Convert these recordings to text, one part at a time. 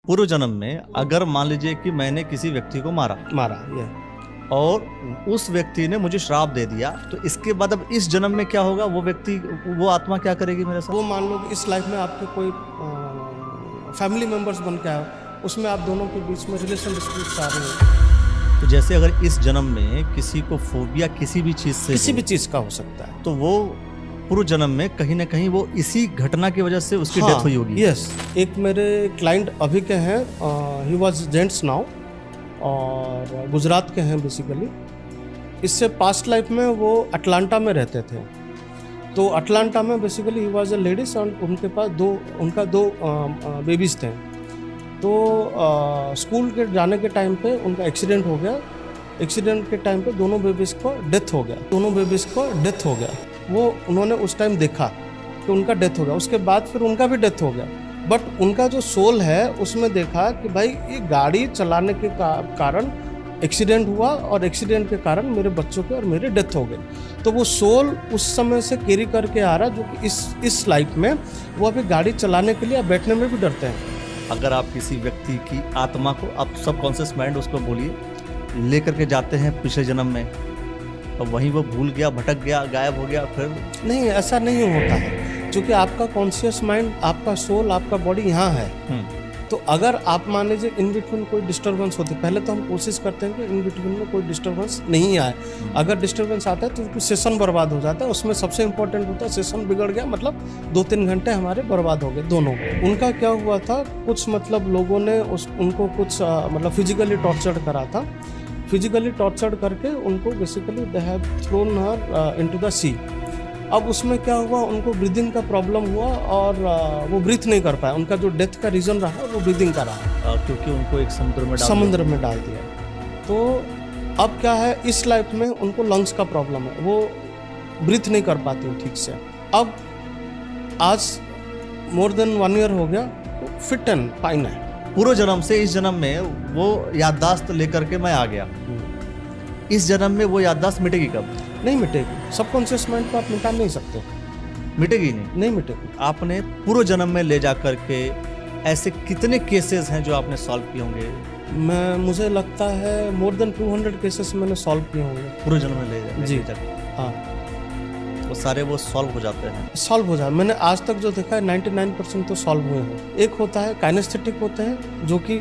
पूर्व जन्म में अगर मान लीजिए कि मैंने किसी व्यक्ति को मारा ये और उस व्यक्ति ने मुझे श्राप दे दिया, तो इसके बाद अब इस जन्म में क्या होगा? वो व्यक्ति, वो आत्मा क्या करेगी मेरे साथ? वो मान लो कि इस लाइफ में आपके कोई फैमिली मेंबर्स बन के आए, उसमें आप दोनों के बीच में रिलेशन डिस्प्यूट आ रहे हैं। तो जैसे अगर इस जन्म में किसी को फोबिया किसी भी चीज से किसी भी चीज़ का हो सकता है, तो वो पूर्व जन्म में कहीं ना कहीं वो इसी घटना की वजह से उसकी डेथ हुई होगी। यस, एक मेरे क्लाइंट अभी के हैं, ही वाज जेंट्स नाउ, और गुजरात के हैं बेसिकली। इससे पास्ट लाइफ में वो अटलांटा में रहते थे। तो अटलांटा में basically he was a ladies, और उनके पास उनका दो बेबीज थे। तो स्कूल के जाने के टाइम पे उनका एक्सीडेंट हो गया। एक्सीडेंट के टाइम पे दोनों बेबीज को डेथ हो गया। वो उन्होंने उस टाइम देखा कि उनका डेथ हो गया। उसके बाद फिर उनका भी डेथ हो गया। बट उनका जो सोल है उसमें देखा कि भाई ये गाड़ी चलाने के कारण एक्सीडेंट हुआ, और एक्सीडेंट के कारण मेरे बच्चों के और मेरे डेथ हो गए। तो वो सोल उस समय से कैरी करके आ रहा, जो कि इस लाइफ में वो अभी गाड़ी चलाने के लिए बैठने में भी डरते हैं। अगर आप किसी व्यक्ति की आत्मा को, आप सबकॉन्शियस माइंड उसको बोलिए, लेकर के जाते हैं पिछले जन्म में, और वहीं वो भूल गया, भटक गया, गायब हो गया, फिर नहीं, ऐसा नहीं होता है। क्योंकि आपका कॉन्शियस माइंड, आपका सोल, आपका बॉडी यहाँ है। तो अगर आप मान लीजिए इन बिटवीन कोई डिस्टर्बेंस होती है, पहले तो हम कोशिश करते हैं कि इन बिटवीन में कोई डिस्टर्बेंस नहीं आए। अगर डिस्टर्बेंस आता है तो कुछ सेशन बर्बाद हो जाता है। उसमें सबसे इंपॉर्टेंट होता है सेशन बिगड़ गया, मतलब 2-3 घंटे हमारे बर्बाद हो गए दोनों। उनका क्या हुआ था, कुछ मतलब लोगों ने उनको कुछ मतलब फिजिकली टॉर्चर करा था। फिजिकली टॉर्चर करके उनको basically they have thrown her into the sea. अब उसमें क्या हुआ, उनको ब्रीदिंग का प्रॉब्लम हुआ, और वो ब्रीथ नहीं कर पाए। उनका जो डेथ का रीज़न रहा वो ब्रीदिंग का रहा, क्योंकि उनको एक समुद्र में डाल दिया। तो अब क्या है, इस लाइफ में उनको लंग्स का प्रॉब्लम है, वो ब्रीथ नहीं कर पाती ठीक से। अब आज मोर देन 1 ईयर हो गया, तो फिट एंड फाइन है। पूर्व जन्म से इस जन्म में वो याददाश्त लेकर के मैं आ गया। इस जन्म में वो याददाश्त मिटेगी कब? नहीं मिटेगी। सबकॉन्शियस माइंड को आप मिटा नहीं सकते। मिटेगी नहीं मिटेगी। आपने पूर्व जन्म में ले जा करके ऐसे कितने केसेस हैं जो आपने सॉल्व किए होंगे? मुझे लगता है मोर देन 200 केसेस मैंने सॉल्व किए होंगे पूर्व जन्म में ले जी। हाँ, वो सारे वो सॉल्व हो जाते हैं। सॉल्व हो जाए, मैंने आज तक जो देखा है 99% तो सॉल्व हुए हैं। एक होता है काइनेस्थेटिक होते हैं, जो कि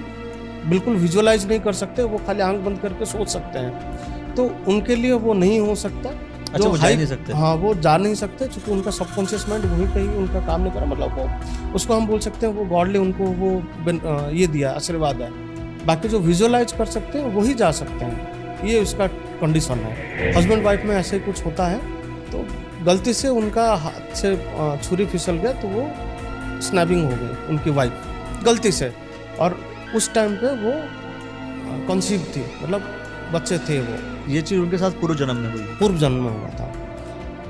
बिल्कुल विजुअलाइज नहीं कर सकते, वो खाली आंख बंद करके सोच सकते हैं। तो उनके लिए वो नहीं हो सकता। अच्छा, वो जा नहीं सकते? हाँ, वो जा नहीं सकते, क्योंकि उनका सबकॉन्शियस माइंड वहीं पे ही उनका काम नहीं कर रहा। मतलब वो, उसको हम बोल सकते हैं वो गॉडली उनको वो ये दिया, आशीर्वाद है। बाकी जो विजुअलाइज कर सकते हैं वही जा सकते हैं, ये उसका कंडीशन है। हस्बैंड वाइफ में ऐसे कुछ होता है, तो गलती से उनका हाथ से छुरी फिसल गया, तो वो स्नैपिंग हो गई उनकी वाइफ गलती से, और उस टाइम पे वो कंसीव थी, मतलब बच्चे थे। वो ये चीज़ उनके साथ पूर्व जन्म में हुई? पूर्व जन्म में हुआ था।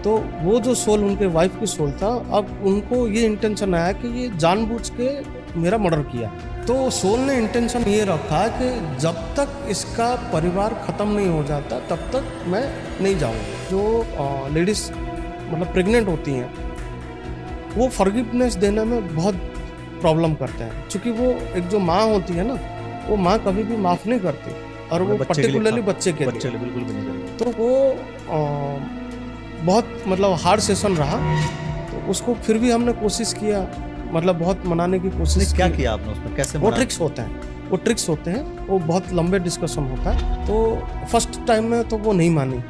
तो वो जो सोल उनके वाइफ की सोल था, अब उनको ये इंटेंशन आया कि ये जानबूझ के मेरा मर्डर किया। तो सोल ने इंटेंशन ये रखा कि जब तक इसका परिवार ख़त्म नहीं हो जाता तब तक मैं नहीं जाऊँगा। जो लेडीज़ मतलब प्रेग्नेंट होती हैं, वो फॉरगिवनेस देने में बहुत प्रॉब्लम करते हैं, क्योंकि वो एक जो माँ होती है ना, वो माँ कभी भी माफ़ नहीं करती, और वो पर्टिकुलरली बच्चे के लिए बिल्कुल भी नहीं करेगी। तो वो बहुत मतलब हार्ड सेशन रहा। तो उसको फिर भी हमने कोशिश किया, मतलब बहुत मनाने की कोशिश। क्या किया आपने उसमें? कैसे? वो ट्रिक्स होते हैं, वो बहुत लंबे डिस्कशन होता है। तो फर्स्ट टाइम में तो वो नहीं मानी,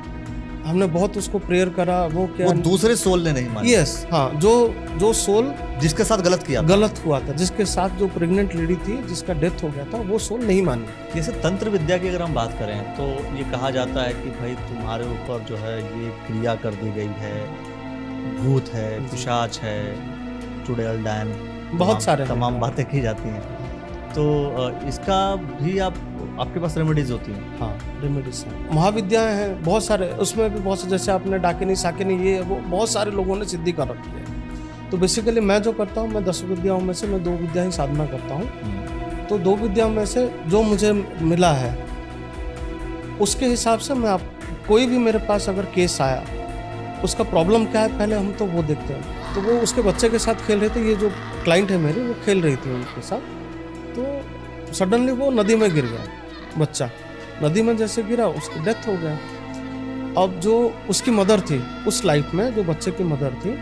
हमने बहुत उसको प्रेयर करा। वो दूसरे सोल ने नहीं मानी? यस, हाँ, जो सोल जिसके साथ गलत हुआ था, जिसके साथ जो प्रेग्नेंट लेडी थी, जिसका डेथ हो गया था, वो सोल नहीं मानी। जैसे तंत्र विद्या की अगर हम बात करें, तो ये कहा जाता है कि भाई तुम्हारे ऊपर जो है ये क्रिया कर दी गई है, भूत है, पिशाच है, चुड़ैल डायन, बहुत सारे तमाम बातें की जाती हैं। तो इसका भी आपके पास रेमेडीज होती हैं? हाँ, रेमेडीज हैं, महाविद्याएं हैं बहुत सारे। उसमें भी बहुत से, जैसे आपने डाकिनी, साकिनी, ये वो बहुत सारे लोगों ने सिद्धि कर रखी है। तो बेसिकली मैं जो करता हूँ, मैं 10 विद्याओं में से मैं 2 विद्या ही साधना करता हूँ। तो 2 विद्याओं में से जो मुझे मिला है, उसके हिसाब से मैं कोई भी मेरे पास अगर केस आया, उसका प्रॉब्लम क्या है पहले हम तो वो देखते हैं। तो वो उसके बच्चे के साथ खेल रहे थे, ये जो क्लाइंट है मेरे, वो खेल रही थी उनके साथ। तो सडनली वो नदी में गिर गया बच्चा। नदी में जैसे गिरा उसकी डेथ हो गया। अब जो उसकी मदर थी उस लाइफ में, जो बच्चे की मदर थी,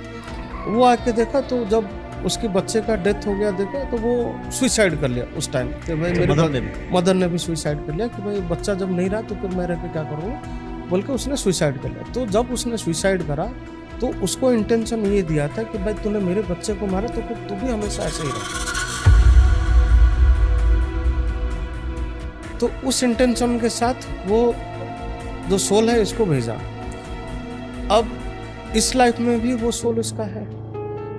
वो आके देखा तो जब उसके बच्चे का डेथ हो गया देखा तो वो सुइसाइड कर लिया उस टाइम कि भाई मेरे मदर ने भी सुइसाइड कर लिया कि भाई बच्चा जब नहीं रहा तो फिर मैं रह के क्या करूँगा, बोल के उसने सुइसाइड कर लिया। तो जब उसने सुइसाइड करा तो उसको इंटेंशन ये दिया था कि भाई तूने मेरे बच्चे को मारा तो फिर तू भी हमेशा ऐसे ही रहा। तो उस इंटेंशन के साथ वो जो सोल है इसको भेजा। अब इस लाइफ में भी वो सोल इसका है।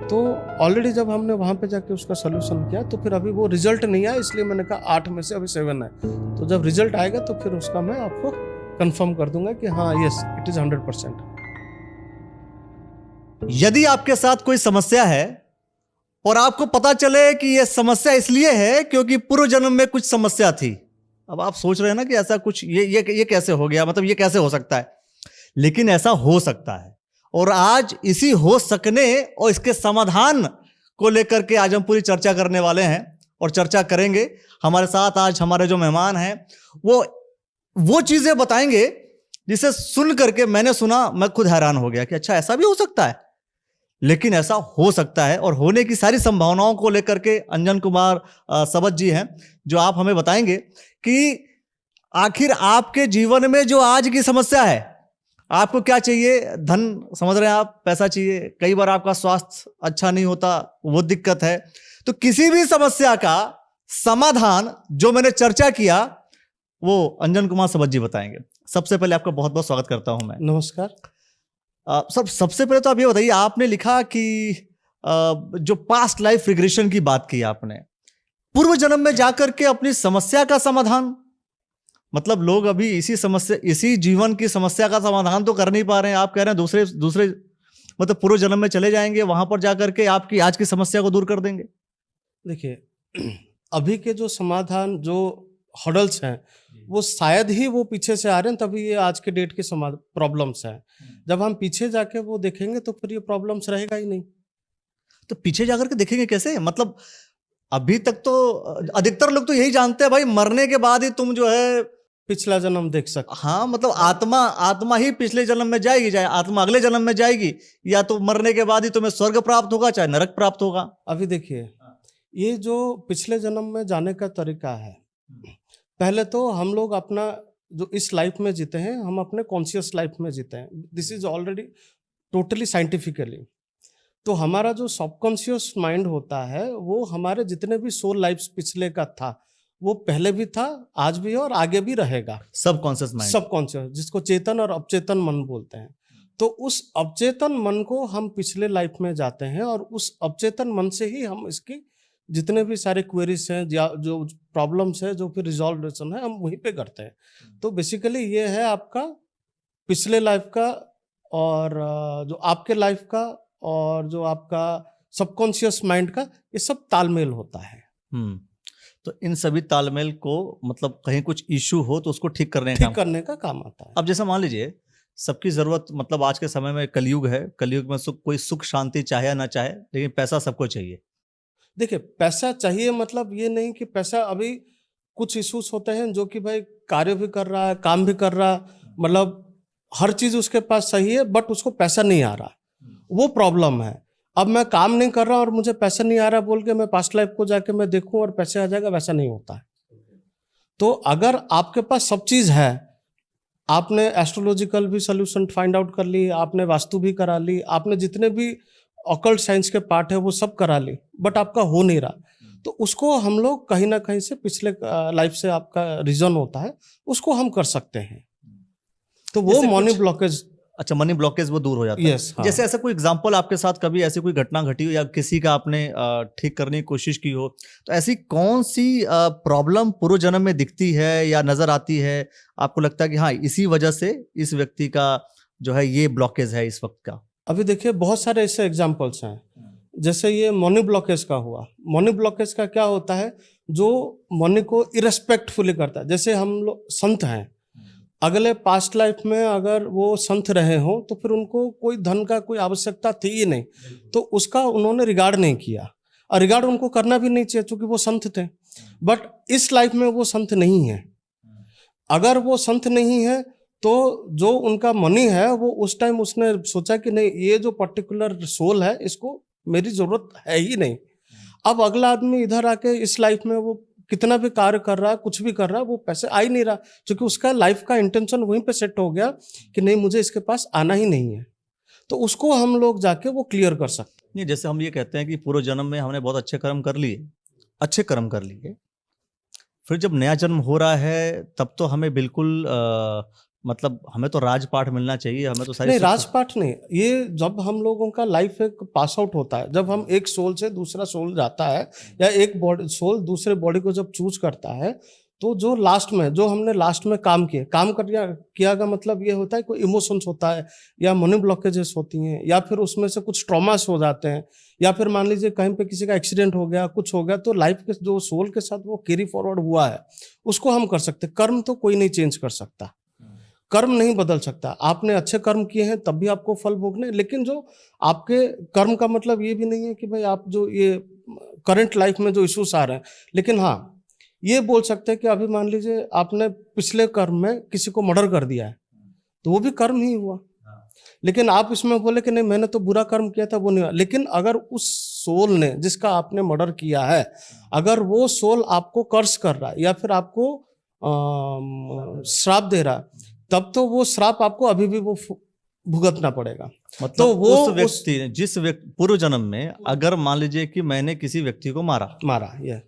तो ऑलरेडी जब हमने वहाँ पे जाके उसका सोल्यूशन किया तो फिर अभी वो रिजल्ट नहीं आया, इसलिए मैंने कहा 8 में से अभी 7 है। तो जब रिजल्ट आएगा तो फिर उसका मैं आपको कंफर्म कर दूंगा कि हाँ यस इट इज 100%। यदि आपके साथ कोई समस्या है और आपको पता चले कि यह समस्या इसलिए है क्योंकि पूर्व जन्म में कुछ समस्या थी, अब आप सोच रहे हैं ना कि ऐसा कुछ ये कैसे हो गया, मतलब ये कैसे हो सकता है, लेकिन ऐसा हो सकता है। और आज इसी हो सकने और इसके समाधान को लेकर के आज हम पूरी चर्चा करने वाले हैं और चर्चा करेंगे। हमारे साथ आज हमारे जो मेहमान हैं वो चीजें बताएंगे जिसे सुन करके मैंने सुना, मैं खुद हैरान हो गया कि अच्छा ऐसा भी हो सकता है। लेकिन ऐसा हो सकता है और होने की सारी संभावनाओं को लेकर के अंजन कुमार सबद जी हैं जो आप हमें बताएंगे कि आखिर आपके जीवन में जो आज की समस्या है, आपको क्या चाहिए, धन समझ रहे हैं आप, पैसा चाहिए, कई बार आपका स्वास्थ्य अच्छा नहीं होता, वो दिक्कत है। तो किसी भी समस्या का समाधान जो मैंने चर्चा किया वो अंजन कुमार सबद जी बताएंगे। सबसे पहले आपका बहुत बहुत स्वागत करता हूं मैं। नमस्कार। सबसे पहले तो आप ये बताइए, आपने लिखा कि जो पास्ट लाइफ रिग्रेशन की बात की आपने, पूर्व जन्म में जाकर के अपनी समस्या का समाधान, मतलब लोग अभी इसी जीवन की समस्या का समाधान तो कर नहीं पा रहे हैं, आप कह रहे हैं दूसरे मतलब पूर्व जन्म में चले जाएंगे, वहां पर जाकर के आपकी आज की समस्या को दूर कर देंगे। देखिए अभी के जो समाधान, जो हर्डल्स हैं, वो शायद ही वो पीछे से आ रहे हैं, तभी ये आज के डेट के प्रॉब्लम्स हैं। जब हम पीछे जाके वो देखेंगे तो फिर ये प्रॉब्लम्स रहेगा ही नहीं। तो पीछे जाकर के देखेंगे कैसे, मतलब अभी तक तो अधिकतर लोग तो यही जानते हैं भाई मरने के बाद ही तुम जो है पिछला जन्म देख सकते। हाँ, मतलब आत्मा ही पिछले जन्म में जाएगी, चाहे आत्मा अगले जन्म में जाएगी, या तो मरने के बाद ही तुम्हें स्वर्ग प्राप्त होगा चाहे नरक प्राप्त होगा। अभी देखिए ये जो पिछले जन्म में जाने का तरीका है, पहले तो हम लोग अपना जो इस लाइफ में जीते हैं हम अपने कॉन्शियस लाइफ में जीते हैं। This is already totally scientifically. तो हमारा जो सबकॉन्शियस माइंड होता है वो हमारे जितने भी सोल लाइफ्स पिछले का था वो पहले भी था, आज भी है और आगे भी रहेगा। सबकॉन्शियस माइंड, सबकॉन्शियस, जिसको चेतन और अवचेतन मन बोलते हैं। तो उस अवचेतन मन को हम पिछले लाइफ में जाते हैं और उस अवचेतन मन से ही हम इसकी जितने भी सारे क्वेरीज हैं, जो प्रॉब्लम्स है, जो फिर रिजॉल्वेशन है, हम वहीं पे करते हैं। तो बेसिकली ये है आपका पिछले लाइफ का और जो आपके लाइफ का और जो आपका सबकॉन्शियस माइंड का, ये सब तालमेल होता है। तो इन सभी तालमेल को मतलब कहीं कुछ इशू हो तो उसको ठीक करने का काम आता है। अब जैसे मान लीजिए सबकी जरूरत, मतलब आज के समय में कलयुग है, कलयुग में कोई सुख शांति चाहे या ना चाहे, लेकिन पैसा सबको चाहिए। देखिए पैसा चाहिए मतलब ये नहीं कि पैसा, अभी कुछ इश्यूज होते हैं जो कि भाई कार्य भी कर रहा है, काम भी कर रहा है, मतलब हर चीज उसके पास सही है, बट उसको पैसा नहीं आ रहा, वो प्रॉब्लम है। अब मैं काम नहीं कर रहा और मुझे पैसा नहीं आ रहा बोल के मैं पास्ट लाइफ को जाके मैं देखूं और पैसे आ जाएगा, वैसा नहीं होता है। तो अगर आपके पास सब चीज है, आपने एस्ट्रोलॉजिकल भी सोल्यूशन फाइंड आउट कर ली, आपने वास्तु भी करा ली, आपने जितने भी ऑकल्ट साइंस के पार्ट है वो सब करा ली, बट आपका हो नहीं रहा, तो उसको हम लोग कहीं ना कहीं से पिछले लाइफ से आपका रीजन होता है, उसको हम कर सकते हैं। तो वो मनी ब्लॉकेज, अच्छा मनी ब्लॉकेज वो दूर हो जाता है। यस, हाँ। जैसे ऐसा कोई एग्जांपल आपके साथ कभी ऐसी कोई घटना घटी हो या किसी का आपने ठीक करने की कोशिश की हो, तो ऐसी कौन सी प्रॉब्लम पूर्व जन्म में दिखती है या नजर आती है, आपको लगता है कि हाँ इसी वजह से इस व्यक्ति का जो है ये ब्लॉकेज है इस वक्त का? अभी देखिए बहुत सारे ऐसे एग्जाम्पल्स हैं, जैसे ये मनी ब्लॉकेज का हुआ। मनी ब्लॉकेज का क्या होता है, जो मनी को इरेस्पेक्टफुली करता है। जैसे हम लोग संत हैं, अगले पास्ट लाइफ में अगर वो संत रहे हों तो फिर उनको कोई धन का कोई आवश्यकता थी ही नहीं, तो उसका उन्होंने रिगार्ड नहीं किया, और रिगार्ड उनको करना भी नहीं चाहिए क्योंकि वो संत थे। बट इस लाइफ में वो संत नहीं है। अगर वो संत नहीं है तो जो उनका मनी है वो उस टाइम उसने सोचा कि नहीं, ये जो पर्टिकुलर सोल है इसको मेरी जरूरत है ही नहीं। अब अगला आदमी इधर आके इस लाइफ में वो कितना भी कार्य कर रहा है, कुछ भी कर रहा है, वो पैसे आ ही नहीं रहा, क्योंकि उसका लाइफ का इंटेंशन वहीं पे सेट हो गया कि नहीं, मुझे इसके पास आना ही नहीं है। तो उसको हम लोग जाके वो क्लियर कर सकते हैं। नहीं, जैसे हम ये कहते हैं कि पूर्व जन्म में हमने बहुत अच्छे कर्म कर लिए, अच्छे कर्म कर लिए, फिर जब नया जन्म हो रहा है तब तो हमें बिल्कुल मतलब हमें तो राजपाठ मिलना चाहिए, हमें तो सारी नहीं, राजपाठ नहीं, ये जब हम लोगों का लाइफ एक पास आउट होता है, जब हम एक सोल से दूसरा सोल जाता है या एक बॉडी सोल दूसरे बॉडी को जब चूज करता है, तो जो लास्ट में जो हमने लास्ट में काम किया का मतलब ये होता है कोई इमोशंस होता है या मनी ब्लॉकेजेस होती हैं या फिर उसमें से कुछ ट्रॉमास हो जाते हैं या फिर मान लीजिए कहीं पे किसी का एक्सीडेंट हो गया, कुछ हो गया, तो लाइफ के जो सोल के साथ वो कैरी फॉरवर्ड हुआ है उसको हम कर सकते। कर्म तो कोई नहीं चेंज कर सकता, कर्म नहीं बदल सकता। आपने अच्छे कर्म किए हैं तब भी आपको फल भोगने, लेकिन जो आपके कर्म का मतलब ये भी नहीं है कि भाई आप जो ये करंट लाइफ में जो इश्यूज आ रहे हैं, लेकिन हाँ ये बोल सकते हैं कि अभी मान लीजिए आपने पिछले कर्म में किसी को मर्डर कर दिया है तो वो भी कर्म ही हुआ, लेकिन आप इसमें बोले कि नहीं मैंने तो बुरा कर्म किया था, वो नहीं हुआ। लेकिन अगर उस सोल ने जिसका आपने मर्डर किया है, अगर वो सोल आपको कर्स कर रहा है या फिर आपको श्राप दे रहा है, तब तो वो श्राप आपको अभी भी वो भुगतना पड़ेगा। मतलब तो वो उस व्यक्ति ने जिस पूर्व जन्म में अगर मान लीजिए कि मैंने किसी व्यक्ति को मारा ये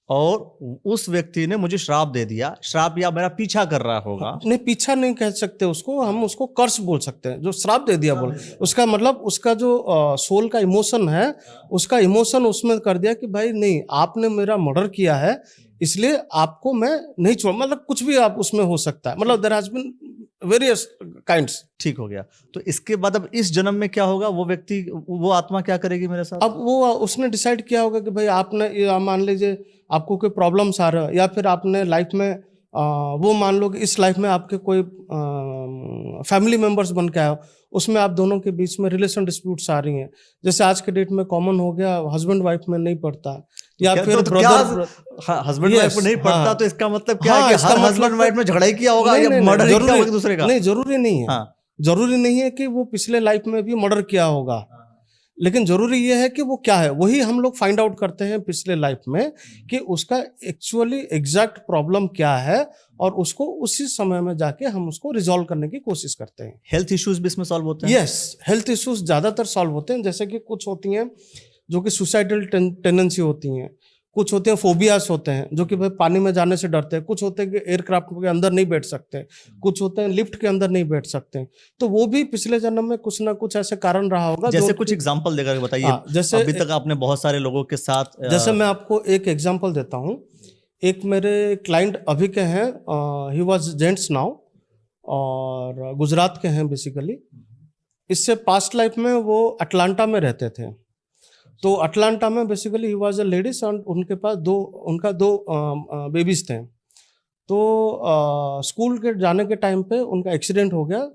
और उस व्यक्ति ने मुझे श्राप दे दिया, श्राप या मेरा पीछा कर रहा होगा, नहीं पीछा नहीं कह सकते उसको, हम उसको कर्स बोल सकते हैं। जो श्राप दे दिया बोल, उसका मतलब उसका जो सोल का इमोशन है, उसका इमोशन उसमें कर दिया कि भाई नहीं, आपने मेरा मर्डर किया है इसलिए आपको मैं नहीं छोड़, मतलब कुछ भी आप उसमें हो सकता है, मतलब there has been various kinds. ठीक हो गया। तो इसके बाद अब इस जन्म में क्या होगा, वो व्यक्ति वो आत्मा क्या करेगी मेरे साथ? अब वो उसने डिसाइड किया होगा कि भाई आपने मान लीजिए आपको कोई प्रॉब्लम्स आ रहा है या फिर आपने लाइफ में वो मान लो कि इस लाइफ में आपके कोई फैमिली मेंबर्स बन के आए, उसमें आप दोनों के बीच में रिलेशन डिस्प्यूट्स आ रही हैं, जैसे आज के डेट में कॉमन हो गया, हस्बैंड वाइफ में नहीं पड़ता या फिर ब्रदर हस्बैंड वाइफ में नहीं पड़ता, तो इसका मतलब क्या है कि हर हस्बैंड वाइफ में झगड़ा ही किया होगा या मर्डर ही किया होगा दूसरे का? नहीं, जरूरी नहीं है, जरूरी नहीं है कि वो पिछले लाइफ में भी मर्डर किया होगा, लेकिन जरूरी ये है कि वो क्या है, वही हम लोग फाइंड आउट करते हैं पिछले लाइफ में कि उसका एक्चुअली एग्जैक्ट प्रॉब्लम क्या है और उसको उसी समय में जाके हम उसको रिजॉल्व करने की कोशिश करते हैं। हेल्थ इश्यूज भी इसमें सॉल्व होते हैं? यस, हेल्थ इश्यूज ज्यादातर सॉल्व होते हैं, जैसे कि कुछ होती हैं जो कि सुसाइडल टेंडेंसी होती हैं, कुछ होते हैं फोबियास होते हैं जो कि भाई पानी में जाने से डरते हैं, कुछ होते हैं कि एयरक्राफ्ट के अंदर नहीं बैठ सकते, कुछ होते हैं लिफ्ट के अंदर नहीं बैठ सकते, तो वो भी पिछले जन्म में कुछ ना कुछ ऐसे कारण रहा होगा। जैसे कुछ एग्जांपल देकर बताइए। जैसे अभी तक आपने बहुत सारे लोगों के साथ, जैसे मैं आपको एक एग्जांपल देता हूँ। एक मेरे क्लाइंट अभी के हैं, ही वाज जेंट्स नाउ और गुजरात के हैं बेसिकली। इससे पास्ट लाइफ में वो अटलांटा में रहते थे, तो अटलांटा में basically he was a ladies and उनके पास दो बेबीज थे। तो स्कूल के जाने के टाइम पे उनका एक्सीडेंट हो गया,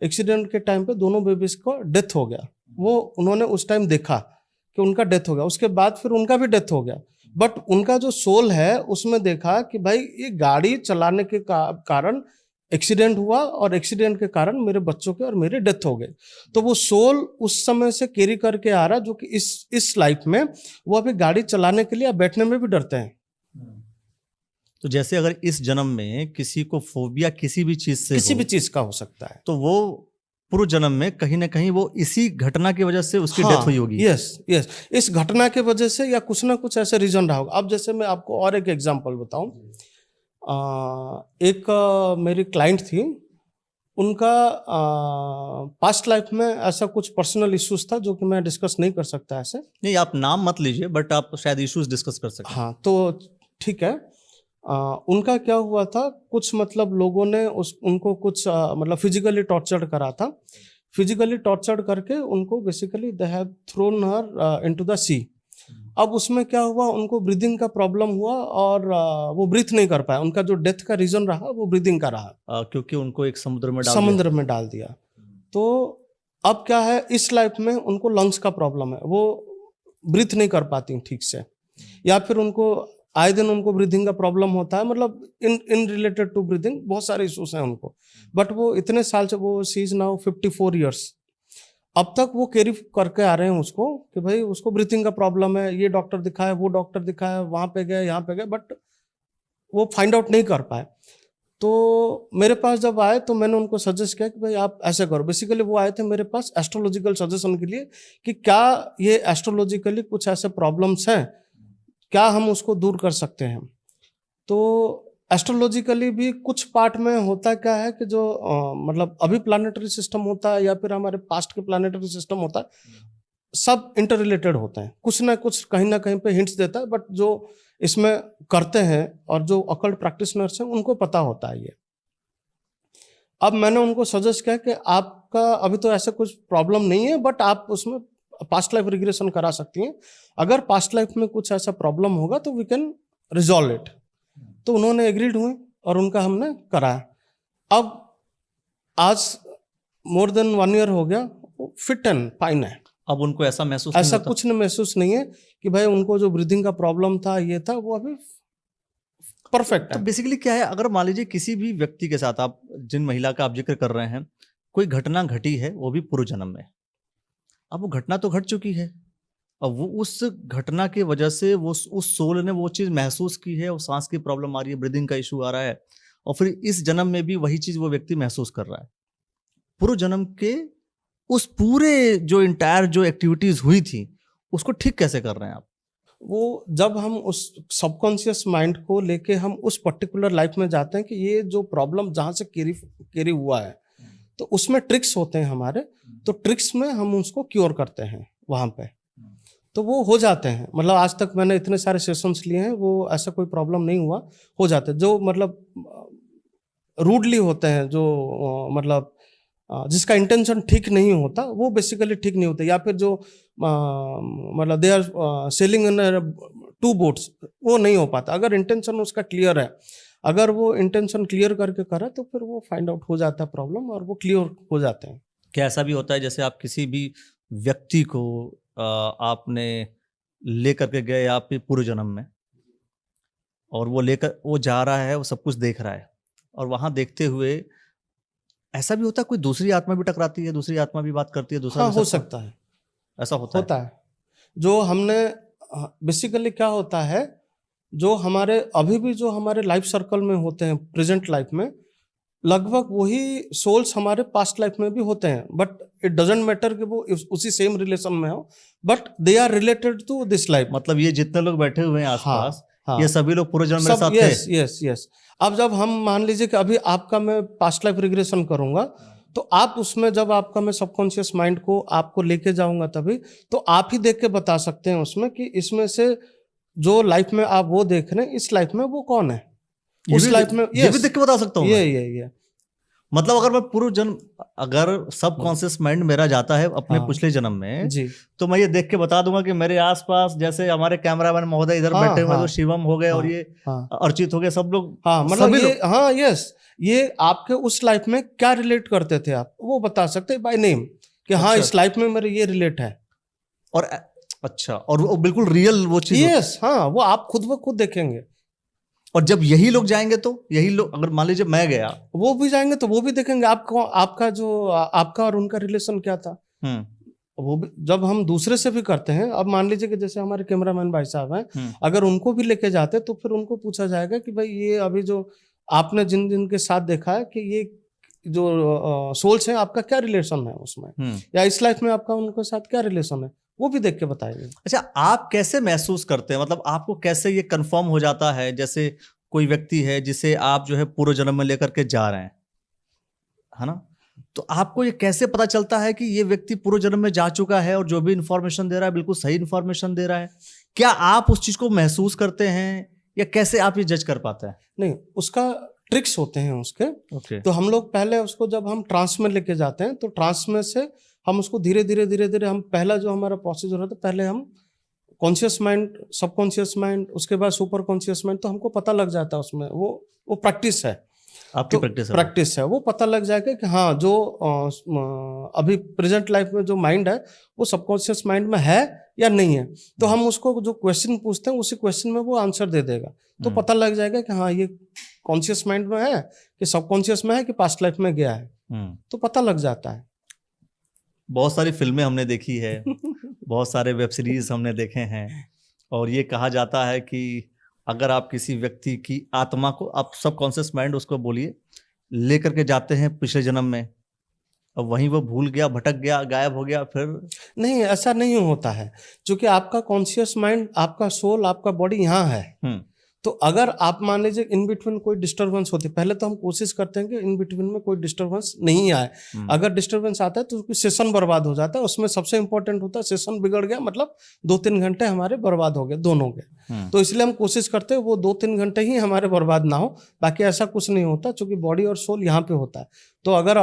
एक्सीडेंट के टाइम पे दोनों बेबीज को डेथ हो गया। वो उन्होंने उस टाइम देखा कि उनका डेथ हो गया, उसके बाद फिर उनका भी डेथ हो गया, बट उनका जो सोल है उसमें देखा कि भाई ये गाड़ी चलाने के कारण एक्सीडेंट हुआ और एक्सीडेंट के कारण मेरे बच्चों के और मेरे डेथ हो गए। तो वो सोल उस समय से कैरी करके आ रहा, जो कि इस लाइफ में वो अभी गाड़ी चलाने के लिए बैठने में भी डरते हैं। तो जैसे अगर इस जन्म में किसी को फोबिया किसी भी चीज का हो सकता है, तो वो पूर्व जन्म में कहीं ना कहीं वो इसी घटना की वजह से उसकी डेथ हुई होगी। यस, इस घटना के वजह से या कुछ ना कुछ ऐसे रीजन रहा होगा। अब जैसे मैं आपको और एक एग्जांपल बताऊं, एक मेरी क्लाइंट थी, उनका पास्ट लाइफ में ऐसा कुछ पर्सनल इश्यूज था जो कि मैं डिस्कस नहीं कर सकता ऐसे। नहीं, आप नाम मत लीजिए, बट आप शायद इश्यूज डिस्कस कर सकते हैं। हाँ, तो ठीक है। उनका क्या हुआ था, कुछ मतलब लोगों ने उनको कुछ मतलब फिजिकली टॉर्चर करा था। फिजिकली टॉर्चर करके उनको basically they have thrown her into the sea. अब उसमें क्या हुआ, उनको ब्रीदिंग का प्रॉब्लम हुआ और वो ब्रीथ नहीं कर पाया। उनका जो डेथ का रीजन रहा वो ब्रीदिंग का रहा, क्योंकि उनको एक समुद्र में डाल दिया। तो अब क्या है, इस लाइफ में उनको लंग्स का प्रॉब्लम है, वो ब्रीथ नहीं कर पाती ठीक से, या फिर उनको आए दिन उनको ब्रीथिंग का प्रॉब्लम होता है, मतलब इन रिलेटेड टू ब्रीथिंग बहुत सारे इश्यूज हैं उनको। बट वो इतने साल से, वो शी इज नाउ 54 ईयर्स, अब तक वो कैरी करके आ रहे हैं उसको कि भाई उसको ब्रीथिंग का प्रॉब्लम है, ये डॉक्टर दिखाया, वो डॉक्टर दिखाया, वहाँ पे गए, यहाँ पे गए, बट वो फाइंड आउट नहीं कर पाए। तो मेरे पास जब आए तो मैंने उनको सजेस्ट किया कि भाई आप ऐसे करो। बेसिकली वो आए थे मेरे पास एस्ट्रोलॉजिकल सजेशन के लिए कि क्या ये एस्ट्रोलॉजिकली कुछ ऐसे प्रॉब्लम्स हैं, क्या हम उसको दूर कर सकते हैं। तो एस्ट्रोलॉजिकली भी कुछ पार्ट में होता क्या है कि जो मतलब अभी प्लानिटरी सिस्टम होता है या फिर हमारे पास्ट के प्लानिटरी सिस्टम होता है, सब इंटर रिलेटेड होते हैं, कुछ ना कुछ कहीं ना कहीं पे हिंट्स देता है। बट जो इसमें करते हैं और जो अकल्ट प्रैक्टिशनर्स हैं उनको पता होता है ये। अब मैंने उनको सजेस्ट किया कि आपका अभी तो ऐसा कुछ प्रॉब्लम नहीं है, बट आप उसमें पास्ट लाइफ रिग्रेशन करा सकती हैं। अगर पास्ट लाइफ में कुछ ऐसा प्रॉब्लम होगा तो वी कैन रिजॉल्व इट। तो उन्होंने एग्रीड हुए और उनका हमने कराया। अब आज मोर देन 1 ईयर हो गया, वो फिट एंड फाइन है। अब उनको ऐसा महसूस ऐसा नहीं होता? कुछ नहीं महसूस नहीं है कि भाई उनको जो ब्रीदिंग का प्रॉब्लम था, ये था, वो अभी परफेक्ट तो है। बेसिकली क्या है, अगर मान लीजिए किसी भी व्यक्ति के साथ, आप जिन महिला का आप जिक्र कर रहे हैं, कोई घटना घटी है, वो भी पूर्व जन्म में, अब वो घटना तो घट चुकी है, अब वो उस घटना की वजह से वो उस सोल ने वो चीज महसूस की है, वो सांस की प्रॉब्लम आ रही है, ब्रीदिंग का इशू आ रहा है, और फिर इस जन्म में भी वही चीज वो व्यक्ति महसूस कर रहा है। पूर्व जन्म के उस पूरे जो इंटायर जो एक्टिविटीज हुई थी उसको ठीक कैसे कर रहे हैं आप? वो जब हम उस सबकॉन्शियस माइंड को लेके हम उस पर्टिकुलर लाइफ में जाते हैं कि ये जो प्रॉब्लम जहाँ से कैरी हुआ है, तो उसमें ट्रिक्स होते हैं हमारे, तो ट्रिक्स में हम उसको क्योर करते हैं वहाँ पे, तो वो हो जाते हैं। मतलब आज तक मैंने इतने सारे सेशंस लिए हैं, वो ऐसा कोई प्रॉब्लम नहीं हुआ, हो जाते हैं। जो मतलब रूडली होते हैं, जो मतलब जिसका इंटेंशन ठीक नहीं होता, वो बेसिकली ठीक नहीं होता। या फिर जो मतलब they are selling in 2 boats, वो नहीं हो पाता। अगर इंटेंशन उसका क्लियर है, अगर वो इंटेंशन क्लियर करके करा, तो फिर वो फाइंड आउट हो जाता है प्रॉब्लम, और वो क्लियर हो जाते हैं। क्या ऐसा भी होता है जैसे आप किसी भी व्यक्ति को आपने लेकर के गए आपके पूर्व जन्म में, और वो जा रहा है, वो सब कुछ देख रहा है, और वहां देखते हुए ऐसा भी होता है कोई दूसरी आत्मा भी टकराती है, दूसरी आत्मा भी बात करती है, दूसरा हाँ, भी हो सब सकता है, ऐसा होता है? जो हमने बेसिकली क्या होता है, जो हमारे अभी भी जो हमारे लाइफ सर्कल में होते हैं, प्रेजेंट लाइफ में, लगभग वही सोल्स हमारे पास्ट लाइफ में भी होते हैं। बट इट डजंट मैटर कि वो उसी सेम रिलेशन में हो, but they are related to this life. मतलब ये जितने लोग बैठे हुए हैं आसपास, हाँ, ये सभी लोग पूर्व जन्म मेरे साथ यस थे? Yes yes. अब जब हम मान लीजिए कि अभी आपका मैं पास्ट लाइफ रिग्रेशन करूंगा, तो आप उसमें जब आपका मैं सबकॉन्शियस माइंड को आपको लेके जाऊंगा, तभी तो आप ही देख के बता सकते हैं उसमें कि इसमें से जो लाइफ में आप वो देख रहे हैं, इस लाइफ में वो कौन है, उस लाइफ में। ये भी देख के बता सकता हूँ ये मतलब अगर मैं पूर्व जन्म, अगर सबकॉन्शियस माइंड मेरा जाता है अपने पिछले जन्म में जी, तो मैं ये देख के बता दूंगा कि मेरे आसपास, जैसे हमारे कैमरामैन महोदय इधर बैठे हुए, तो शिवम हो गए और ये अर्चित हो गए, सब लोग, मतलब ये, हाँ यस, ये आपके उस लाइफ में क्या रिलेट करते थे आप, वो बता सकते हैं बाय नेम कि हाँ इस लाइफ में मेरे ये रिलेट है। और अच्छा, और वो बिल्कुल रियल वो चीज? यस, हाँ, वो आप खुद ब खुद देखेंगे। और जब यही लोग जाएंगे, तो यही लोग, अगर मान लीजिए मैं गया, वो भी जाएंगे तो वो भी देखेंगे आपको, आपका जो आपका और उनका रिलेशन क्या था। वो भी जब हम दूसरे से भी करते हैं, अब मान लीजिए कि जैसे हमारे कैमरामैन भाई साहब हैं, अगर उनको भी लेके जाते तो फिर उनको पूछा जाएगा कि भाई ये अभी जो आपने जिन जिन के साथ देखा है कि ये जो सोल्स हैं, आपका क्या रिलेशन है उसमें, या इस लाइफ में आपका उनके साथ क्या रिलेशन है, वो भी देख के बताएंगे। अच्छा, आप कैसे महसूस करते हैं, मतलब आपको कैसे ये कंफर्म हो जाता है, जैसे कोई व्यक्ति है जिसे आप जो है पूर्व जन्म में लेकर के जा रहे हैं, है ना, तो आपको ये कैसे पता चलता है कि ये व्यक्ति पूर्व जन्म में जा चुका है और जो भी इंफॉर्मेशन दे रहा है बिल्कुल सही इंफॉर्मेशन दे रहा है? क्या आप उस चीज को महसूस करते हैं, या कैसे आप ये जज कर पाते हैं? नहीं, उसका ट्रिक्स होते हैं उसके। तो हम लोग पहले उसको जब हम ट्रांस में लेके जाते हैं, तो ट्रांस में से हम उसको धीरे धीरे हम, पहला जो हमारा प्रोसीजर होता है, पहले हम कॉन्शियस माइंड, सबकॉन्शियस माइंड, उसके बाद सुपर कॉन्शियस माइंड, तो हमको पता लग जाता है उसमें, वो प्रैक्टिस है, आपकी प्रैक्टिस है, वो पता लग जाएगा कि हाँ जो अभी प्रेजेंट लाइफ में जो माइंड है वो सबकॉन्शियस माइंड में है या नहीं है, तो हम उसको जो क्वेश्चन पूछते हैं उसी क्वेश्चन में वो आंसर दे देगा, तो पता लग जाएगा कि हाँ ये कॉन्शियस माइंड में है कि सबकॉन्शियस में है कि पास्ट लाइफ में गया है, तो पता लग जाता है। बहुत सारी फिल्में हमने देखी है, बहुत सारे वेब सीरीज हमने देखे हैं, और ये कहा जाता है कि अगर आप किसी व्यक्ति की आत्मा को, आप सबकॉन्शियस माइंड उसको बोलिए, लेकर के जाते हैं पिछले जन्म में, और वहीं वो भूल गया, भटक गया, गायब हो गया, फिर नहीं, ऐसा नहीं होता है, क्योंकि आपका कॉन्शियस माइंड, आपका सोल, आपका बॉडी यहाँ है। तो अगर आप मान लीजिए इन बिटवीन कोई डिस्टर्बेंस होती है, पहले तो हम कोशिश करते हैं कि इन बिटवीन में कोई डिस्टर्बेंस नहीं आए। अगर डिस्टर्बेंस आता है तो सेशन बर्बाद हो जाता है। उसमें सबसे इंपॉर्टेंट होता है सेशन बिगड़ गया मतलब 2-3 घंटे हमारे बर्बाद हो गए दोनों के। तो इसलिए हम कोशिश करते हैं वो 2-3 घंटे ही हमारे बर्बाद ना हो, बाकी ऐसा कुछ नहीं होता, क्योंकि बॉडी और सोल यहाँ पे होता है। तो अगर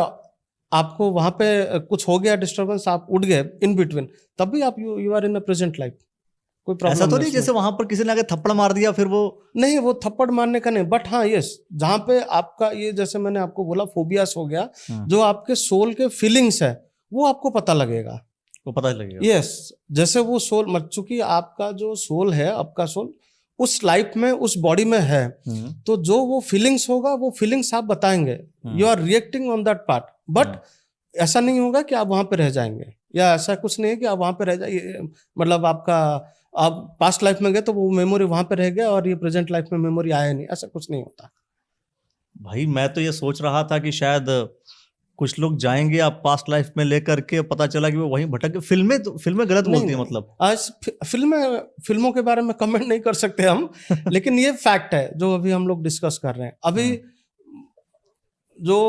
आपको वहां पे कुछ हो गया डिस्टर्बेंस, आप उठ गए इन बिटवीन, तब भी आप you are in a present life, कोई प्रॉब्लम ऐसा तो नहीं जैसे वहां पर किसी ने आके थप्पड़ मार दिया फिर वो नहीं, वो थप्पड़ मारने का नहीं, बट हाँ यस, जहां पे आपका ये जैसे मैंने आपको बोला फोबियास हो गया, जो आपके सोल के फीलिंग्स है वो आपको पता लगेगा, वो पता लगेगा। यस, जैसे वो सोल मत, चूंकि आपका जो सोल है, आपका सोल उस लाइफ में, उस बॉडी में है, तो जो वो फीलिंग्स होगा वो फीलिंग्स आप बताएंगे, you are reacting on that part. But ऐसा नहीं होगा कि आप वहां पे रह जाएंगे, या ऐसा कुछ नहीं है कि आप वहां पे रह जाइए, मतलब आपका आप पास्ट लाइफ में गए तो वो मेमोरी वहां पे रह गया और ये प्रेजेंट लाइफ में मेमोरी आया नहीं, ऐसा कुछ नहीं होता भाई। मैं तो ये सोच रहा था कि शायद कुछ लोग जाएंगे आप पास्ट लाइफ में लेकर के, पता चला कि वो वहीं भटक गए। फिल्में गलत बोलती है, मतलब आज फिल्मों के बारे में कमेंट नहीं कर सकते हम लेकिन ये फैक्ट है जो अभी हम लोग डिस्कस कर रहे हैं। अभी जो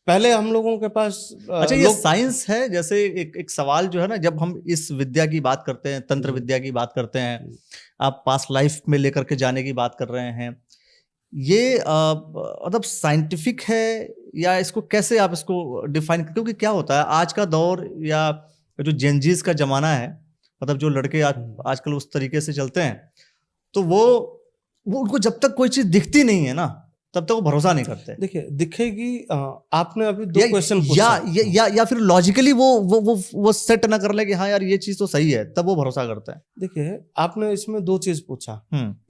पहले हम लोगों के पास अच्छा, ये साइंस है। जैसे एक सवाल जो है ना, जब हम इस विद्या की बात करते हैं, तंत्र विद्या की बात करते हैं, आप पास्ट लाइफ में लेकर के जाने की बात कर रहे हैं, ये मतलब साइंटिफिक है या इसको कैसे आप इसको डिफाइन, क्योंकि क्या होता है आज का दौर या जो जेनजीज का जमाना है, मतलब जो लड़के आजकल उस तरीके से चलते हैं, तो वो उनको जब तक कोई चीज दिखती नहीं है ना, तब तक वो भरोसा नहीं करते। देखिए, दिखेगी, आपने अभी 2 क्वेश्चन पूछा, या फिर लॉजिकली वो सेट ना कर ले कि हाँ यार ये चीज तो सही है, तब वो भरोसा करता है। देखिए, आपने इसमें 2 चीज पूछा,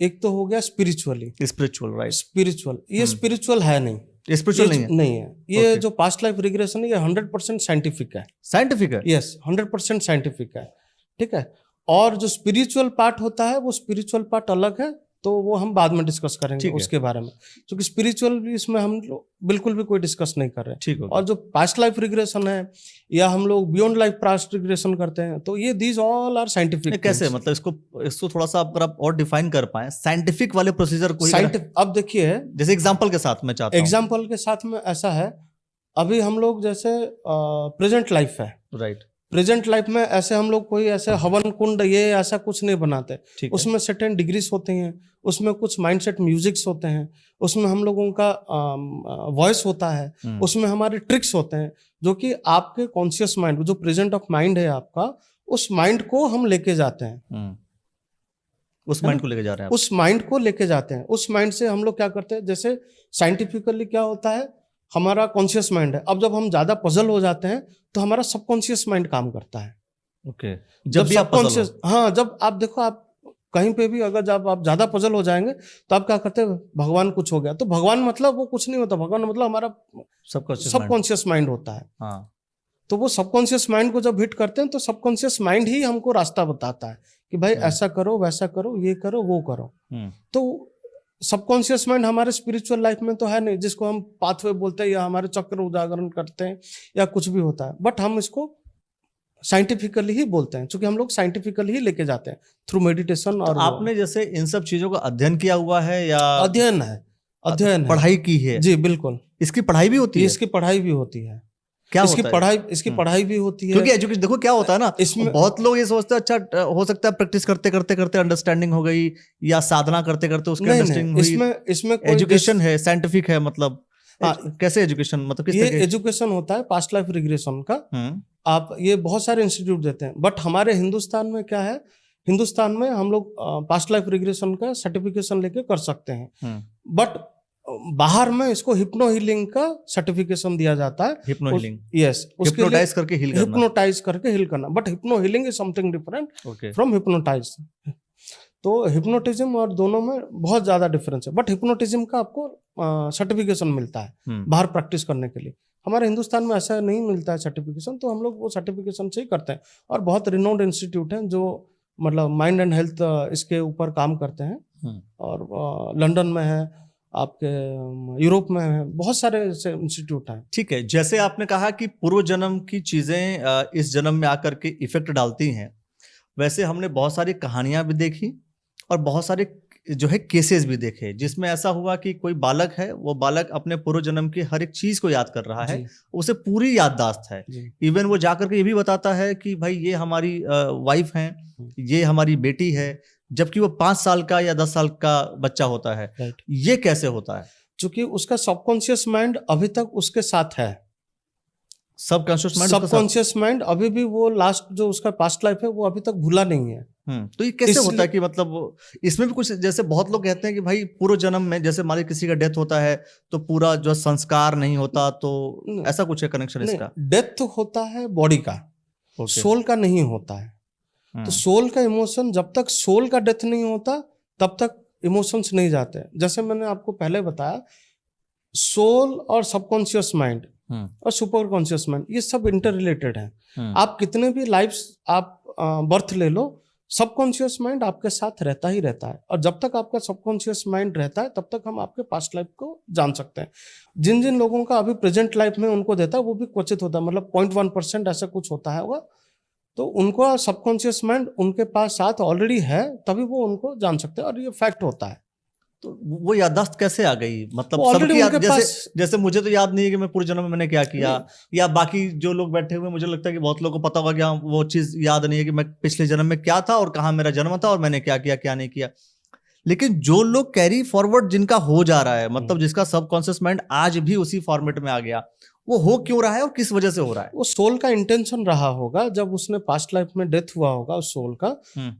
एक तो हो गया स्पिरिचुअली, राइट, स्पिरिचुअल, ये स्पिरिचुअल है नहीं, स्पिरिचुअल नहीं है। ये जो पास्ट लाइफ रिग्रेशन है ये 100% साइंटिफिक है। यस, 100% साइंटिफिक है, ठीक है। और जो स्पिरिचुअल पार्ट होता है वो स्पिरिचुअल पार्ट अलग है, तो वो हम बाद में डिस्कस करेंगे उसके बारे में, क्योंकि स्पिरिचुअल भी इसमें हम लोग बिल्कुल भी कोई डिस्कस नहीं कर रहे हैं। ठीक है। और जो पास्ट लाइफ रिग्रेशन है या हम लोग बियॉन्ड लाइफ पास्ट रिग्रेशन करते हैं, तो ये दीज ऑल आर साइंटिफिक। कैसे, मतलब इसको थोड़ा सा अगर आप और डिफाइन कर पाए, साइंटिफिक वाले प्रोसीजर को। अब देखिए, जैसे एग्जांपल के साथ मैं चाहता हूं, एग्जांपल के साथ में ऐसा है, अभी हम लोग जैसे प्रेजेंट लाइफ है, राइट, प्रेजेंट लाइफ में ऐसे हम लोग कोई ऐसे हवन कुंड ये ऐसा कुछ नहीं बनाते, उसमें सर्टेन डिग्रीज होते हैं, उसमें कुछ माइंडसेट म्यूजिक्स होते हैं, उसमें हम लोगों का वॉइस होता है, उसमें हमारे ट्रिक्स होते हैं, जो कि आपके कॉन्शियस माइंड, जो प्रेजेंट ऑफ माइंड है आपका, उस माइंड को हम लेके जाते हैं, उस माइंड को लेके जा रहे हैं, उस माइंड को लेके जाते हैं। उस माइंड से हम लोग क्या करते हैं, जैसे साइंटिफिकली क्या होता है, हमारा कॉन्शियस माइंड है, अब जब हम ज्यादा पजल हो जाते हैं तो हमारा सबकॉन्शियस माइंड काम करता है। ओके, जब भी सबकॉन्शियस, हाँ, जब आप देखो, आप कहीं पे भी अगर जब आप ज्यादा पजल हो जाएंगे तो आप क्या करते हैं, भगवान कुछ हो गया, तो भगवान मतलब वो कुछ नहीं होता, भगवान मतलब हमारा सबकॉन्शियस माइंड होता है। हाँ। तो वो सबकॉन्शियस माइंड को जब हिट करते हैं तो सबकॉन्शियस माइंड ही हमको रास्ता बताता है कि भाई ऐसा करो, वैसा करो, ये करो, वो करो। तो सबकॉन्शियस माइंड हमारे स्पिरिचुअल लाइफ में तो है नहीं, जिसको हम पाथवे बोलते हैं या हमारे चक्र उजागरण करते हैं या कुछ भी होता है, बट हम इसको साइंटिफिकली ही बोलते हैं, क्योंकि हम लोग साइंटिफिकली ही लेके जाते हैं थ्रू मेडिटेशन। और आपने जैसे इन सब चीजों का अध्ययन किया हुआ है या अध्ययन है, पढ़ाई की है? जी बिल्कुल, इसकी पढ़ाई भी होती है? इसकी पढ़ाई भी होती है। क्या इसकी पढ़ाई भी होती है, क्योंकि एजुकेशन देखो क्या होता है ना, इसमें बहुत लोग ये सोचते हैं अच्छा हो सकता है प्रैक्टिस करते करते अंडरस्टैंडिंग हो गई, या साधना करते करते उसकी अंडरस्टैंडिंग हुई। इसमें एजुकेशन है, साइंटिफिक है, मतलब कैसे एजुकेशन, मतलब किस ये एजुकेशन होता है पास्ट लाइफ रिग्रेशन का। आप ये बहुत सारे इंस्टीट्यूट देते हैं, बट हमारे हिंदुस्तान में क्या है, हिंदुस्तान में हम लोग पास्ट लाइफ रिग्रेशन का सर्टिफिकेशन लेके कर सकते हैं, बट बाहर में इसको हिप्नो हीलिंग का सर्टिफिकेशन दिया जाता है। हिप्नो हीलिंग, यस, उसके लिए हिप्नोटाइज करके हील करना। हिप्नोटाइज करके हील करना, but hypno healing is something different okay, from hypnotize. तो हिप्नोटिज्म और दोनों में बहुत ज्यादा डिफरेंस है, बट हिप्नोटिज्म का आपको सर्टिफिकेशन मिलता है बाहर प्रैक्टिस करने के लिए। हमारे हिंदुस्तान में ऐसा नहीं मिलता है सर्टिफिकेशन, तो हम लोग वो सर्टिफिकेशन से ही करते हैं। और बहुत रिनोन्ड इंस्टीट्यूट हैं जो मतलब माइंड एंड हेल्थ इसके ऊपर काम करते हैं, और लंदन में है, आपके यूरोप में है, बहुत सारे ऐसे इंस्टीट्यूट हैं। ठीक है। जैसे आपने कहा कि पूर्व जन्म की चीजें इस जन्म में आकर के इफेक्ट डालती हैं, वैसे हमने बहुत सारी कहानियां भी देखी और बहुत सारे जो है केसेस भी देखे जिसमें ऐसा हुआ कि कोई बालक है, वो बालक अपने पूर्व जन्म की हर एक चीज को याद कर रहा है, उसे पूरी याददाश्त है। इवन वो जाकर के ये भी बताता है कि भाई ये हमारी वाइफ है, ये हमारी बेटी है, जबकि वो 5 साल का या 10 साल का बच्चा होता है। ये कैसे होता है? क्योंकि उसका सबकॉन्शियस माइंड अभी तक उसके साथ है। सबकॉन्शियस माइंड अभी भी वो लास्ट जो उसका पास्ट लाइफ है वो अभी तक भूला नहीं है। तो ये कैसे होता है कि मतलब इसमें भी कुछ, जैसे बहुत लोग कहते हैं कि भाई पूर्व जन्म में जैसे मान लीजिए किसी का डेथ होता है तो पूरा जो संस्कार नहीं होता, तो ऐसा कुछ है कनेक्शन इसका? डेथ होता है बॉडी का, सोल का नहीं होता है। तो सोल का इमोशन, जब तक सोल का डेथ नहीं होता तब तक इमोशंस नहीं जाते। जैसे मैंने आपको पहले बताया, सोल और सबकॉन्शियस माइंड और सुपर कॉन्शियस माइंड ये सब इंटर रिलेटेड है। आप कितने भी लाइफ्स आप बर्थ ले लो, सबकॉन्शियस माइंड आपके साथ रहता ही रहता है। और जब तक आपका सबकॉन्शियस माइंड रहता है तब तक हम आपके पास्ट लाइफ को जान सकते हैं। जिन जिन लोगों का अभी प्रेजेंट लाइफ में उनको देता है वो भी क्वचित होता है, मतलब 0.1% ऐसा कुछ होता है होगा। तो उनको सबकॉन्शियस माइंड उनके पास साथ ऑलरेडी है, तभी वो उनको जान सकते हैं, और ये फैक्ट होता है। तो वो याददाश्त कैसे आ गई? मतलब सबकी याद, जैसे मुझे तो याद नहीं है कि मैं पूरे जन्म में मैंने क्या किया, या बाकी जो लोग बैठे हुए मुझे लगता है कि बहुत लोगों को पता होगा कि हाँ वो चीज याद नहीं है कि मैं पिछले जन्म में क्या था और कहाँ मेरा जन्म था और मैंने क्या किया क्या नहीं किया। लेकिन जो लोग कैरी फॉरवर्ड जिनका हो जा रहा है, मतलब जिसका सबकॉन्शियस माइंड आज भी उसी फॉर्मेट में आ गया, वो हो क्यों रहा है और किस वजह से हो रहा है? वो सोल का इंटेंशन रहा होगा, जब उसने पास्ट लाइफ में डेथ हुआ होगा उस सोल का,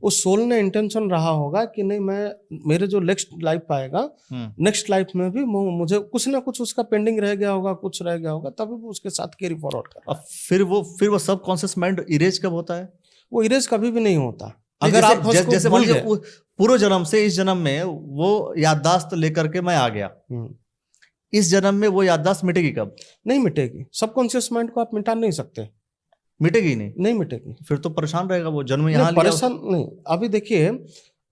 उस सोल ने इंटेंशन रहा होगा कि नहीं, मैं मेरे जो नेक्स्ट लाइफ आएगा, नेक्स्ट लाइफ में भी मुझे कुछ ना कुछ उसका पेंडिंग रह गया होगा, कुछ रह गया होगा, तभी वो उसके साथ कैरी फॉरवर्ड कर रहा है। फिर वो सबकॉन्शियस माइंड इरेज कब होता है? वो इरेज कभी भी नहीं होता। अगर आप जैसे मान लीजिए पूर्व जन्म से इस जन्म में वो याददाश्त लेकर के मैं आ गया, इस जन्म में वो याददाश्त मिटेगी कब? नहीं मिटेगी। सबकॉन्शियस माइंड को आप मिटा नहीं सकते, मिटेगी नहीं मिटेगी। फिर तो परेशान रहेगा वो जन्म यहाँ परेशान नहीं। अभी देखिए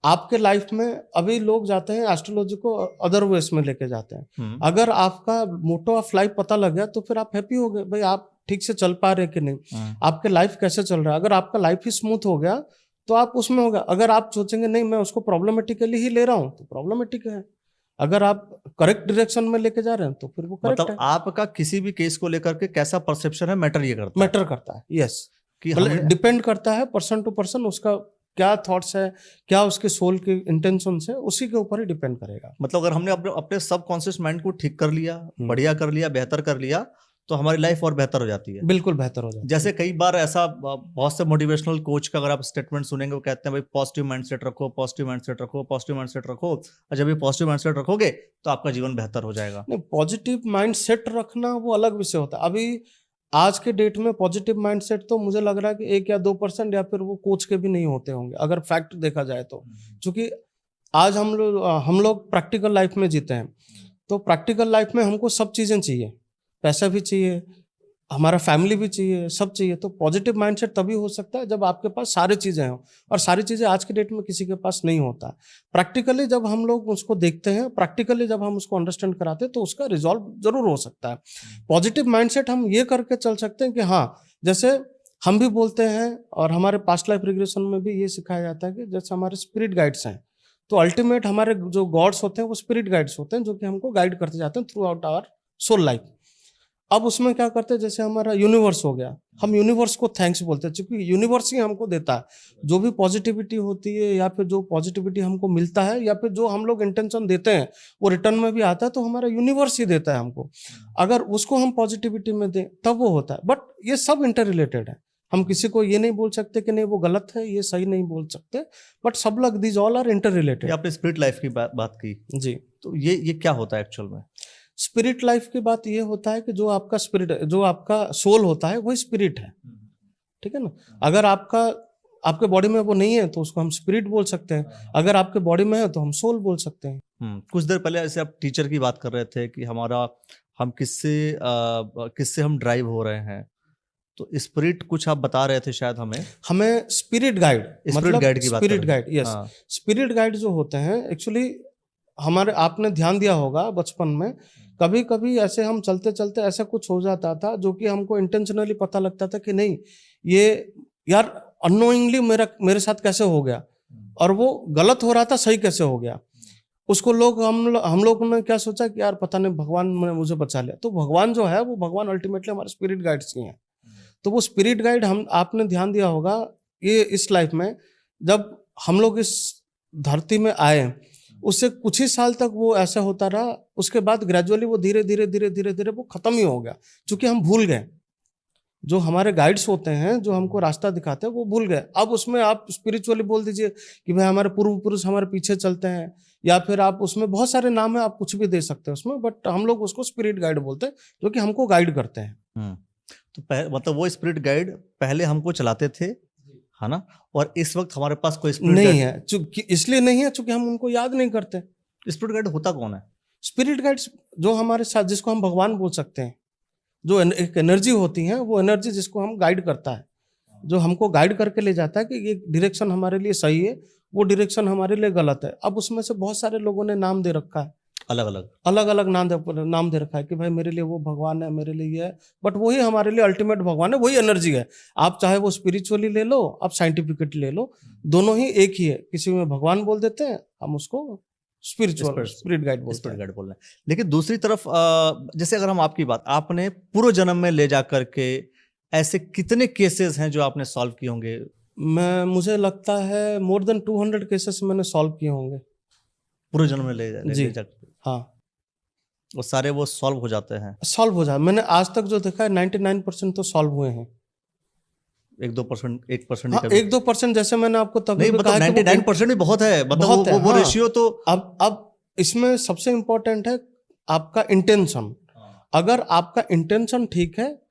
आपके लाइफ में अभी लोग जाते हैं एस्ट्रोलॉजी को अदर वेज में लेके जाते हैं। अगर आपका मोटो ऑफ लाइफ पता लग गया तो फिर आप हैप्पी हो गए, भाई आप ठीक से चल पा रहे कि नहीं, आपके लाइफ कैसे चल रहा है। अगर आपका लाइफ ही स्मूथ हो गया तो आप उसमें होगा। अगर आप सोचेंगे नहीं मैं उसको प्रॉब्लमेटिकली ही ले रहा हूं तो प्रॉब्लमेटिक है। अगर आप करेक्ट डायरेक्शन में लेके जा रहे हैं तो फिर वो करेक्ट मतलब है। आपका किसी भी केस को लेकर के कैसा परसेप्शन है मैटर करता है। यस, कि डिपेंड करता है पर्सन टू पर्सन, उसका क्या थॉट्स है, क्या उसके सोल के इंटेंशंस है, उसी के ऊपर ही डिपेंड करेगा। मतलब अगर हमने अपने सबकॉन्शियस माइंड को ठीक कर लिया, बढ़िया कर लिया, बेहतर कर लिया, तो हमारी लाइफ और बेहतर हो जाती है। बिल्कुल बेहतर हो जाती है। जैसे कई बार ऐसा बहुत से मोटिवेशनल कोच का अगर आप स्टेटमेंट सुनेंगे, वो कहते हैं भाई पॉजिटिव माइंडसेट रखो, पॉजिटिव माइंडसेट रखो, पॉजिटिव माइंडसेट रखो, और जब ये पॉजिटिव माइंडसेट रखोगे तो आपका जीवन बेहतर हो जाएगा। नहीं, पॉजिटिव माइंडसेट रखना वो अलग विषय होता है। अभी आज के डेट में पॉजिटिव माइंडसेट तो मुझे लग रहा है कि 1 या 2% या फिर वो कोच के भी नहीं होते होंगे, अगर फैक्ट देखा जाए तो। क्योंकि आज हम लोग प्रैक्टिकल लाइफ में जीते हैं, तो प्रैक्टिकल लाइफ में हमको सब चीजें चाहिए, पैसा भी चाहिए, हमारा फैमिली भी चाहिए, सब चाहिए। तो पॉजिटिव माइंडसेट तभी हो सकता है जब आपके पास सारी चीजें हों, और सारी चीजें आज के डेट में किसी के पास नहीं होता। प्रैक्टिकली जब हम लोग उसको देखते हैं, प्रैक्टिकली जब हम उसको अंडरस्टैंड कराते हैं तो उसका रिजॉल्व जरूर हो सकता है। पॉजिटिव माइंडसेट हम ये करके चल सकते हैं कि हाँ, जैसे हम भी बोलते हैं और हमारे पास्ट लाइफ रिग्रेशन में भी ये सिखाया जाता है कि जैसे हमारे स्पिरिट गाइड्स हैं, तो अल्टीमेट हमारे जो गॉड्स होते हैं वो स्पिरिट गाइड्स होते हैं, जो कि हमको गाइड करते जाते हैं throughout our soul life. अब उसमें क्या करते हैं, जैसे हमारा यूनिवर्स हो गया, हम यूनिवर्स को थैंक्स बोलते हैं, क्योंकि यूनिवर्स ही हमको देता है जो भी पॉजिटिविटी होती है, या फिर जो पॉजिटिविटी हमको मिलता है, या फिर जो हम लोग इंटेंशन देते हैं वो रिटर्न में भी आता है, तो हमारा यूनिवर्स ही देता है हमको। अगर उसको हम पॉजिटिविटी में दें तब वो होता है। बट ये सब इंटर रिलेटेड है। हम किसी को ये नहीं बोल सकते कि नहीं वो गलत है, ये सही नहीं बोल सकते, बट सब लोग दीज ऑल आर इंटर ये रिलेटेड। आपने स्पिरिट लाइफ की बात की, जी, तो ये क्या होता है एक्चुअल में? स्पिरिट लाइफ की बात ये होता है कि जो आपका स्पिरिट, जो आपका सोल होता है, वही स्पिरिट है, ठीक है ना। अगर आपके बॉडी में वो नहीं है तो उसको हम स्पिरिट बोल सकते हैं, अगर आपके बॉडी में है तो हम सोल बोल सकते हैं। कुछ देर पहले ऐसे आप टीचर की बात कर रहे थे कि हम किससे हम ड्राइव हो रहे हैं, तो स्पिरिट कुछ आप बता रहे थे शायद हमें स्पिरिट गाइड, मतलब गाइड की बात स्पिरिट कर रहे गाइड, हैं। यस। हाँ। स्पिरिट गाइड जो होते हैं एक्चुअली आपने ध्यान दिया होगा बचपन में, कभी कभी ऐसे हम चलते चलते ऐसा कुछ हो जाता था जो कि हमको इंटेंशनली पता लगता था कि नहीं ये यार अननोइंगली मेरे साथ कैसे हो गया, और वो गलत हो रहा था, सही कैसे हो गया। उसको हम लोग ने क्या सोचा कि यार पता नहीं भगवान ने मुझे बचा लिया। तो भगवान जो है वो भगवान अल्टीमेटली हमारे स्पिरिट गाइड्स ही हैं। तो वो स्पिरिट गाइड आपने ध्यान दिया होगा ये इस लाइफ में जब हम लोग इस धरती में आए, उससे कुछ ही साल तक वो ऐसा होता रहा, उसके बाद ग्रेजुअली वो धीरे धीरे धीरे धीरे धीरे वो खत्म ही हो गया, क्योंकि हम भूल गए। जो हमारे गाइड्स होते हैं, जो हमको रास्ता दिखाते हैं, वो भूल गए। अब उसमें आप स्पिरिचुअली बोल दीजिए कि भाई हमारे पूर्व पुरुष हमारे पीछे चलते हैं, या फिर आप उसमें बहुत सारे नाम है, आप कुछ भी दे सकते हैं उसमें, बट हम लोग उसको स्पिरिट गाइड बोलते हैं, जो कि हमको गाइड करते हैं। तो मतलब वो स्पिरिट गाइड पहले हमको चलाते थे, है ना, और इस वक्त हमारे पास कोई स्पिरिट नहीं है, चूंकि इसलिए नहीं है चूंकि हम उनको याद नहीं करते। स्पिरिट गाइड होता कौन है? स्पिरिट गाइड्स जो हमारे साथ, जिसको हम भगवान बोल सकते हैं, जो एक एनर्जी होती है, वो एनर्जी जिसको हम गाइड करता है, जो हमको गाइड करके ले जाता है कि ये डायरेक्शन हमारे लिए सही है, वो डायरेक्शन हमारे लिए गलत है। अब उसमें से बहुत सारे लोगों ने नाम दे रखा है, अलग अलग नाम दे रखा है कि भाई मेरे लिए वो भगवान है, मेरे लिए ये है, बट वही हमारे लिए अल्टीमेट भगवान है, वही एनर्जी है। आप चाहे वो स्पिरिचुअली ले लो, आप साइंटिफिकली ले लो, दोनों ही एक ही है। किसी में भगवान बोल देते हैं, हम उसको स्पिरिट गाइड बोलते हैं। लेकिन दूसरी तरफ जैसे अगर हम आपने पूर्व जन्म में ले जा करके ऐसे कितने केसेस हैं जो आपने सॉल्व किए होंगे? मुझे लगता है मोर देन 200 केसेस मैंने सॉल्व किए होंगे पूर्व जन्म में ले जा। हाँ, वो सारे वो सॉल्व हो जाते हैं? सॉल्व हो जाए, मैंने आज तक जो देखा है 99% तो सॉल्व हुए हैं। 1-2%, 1% हाँ, 1-2% जैसे मैंने आपको तभी नहीं, कहा 99% भी बहुत है, मतलब बहुत है, वो हाँ। रेशियो तो अब इसमें सबसे इम्पोर्टेंट है आपका इंटेंशन। अगर आपका इंटेंशन ठीक है,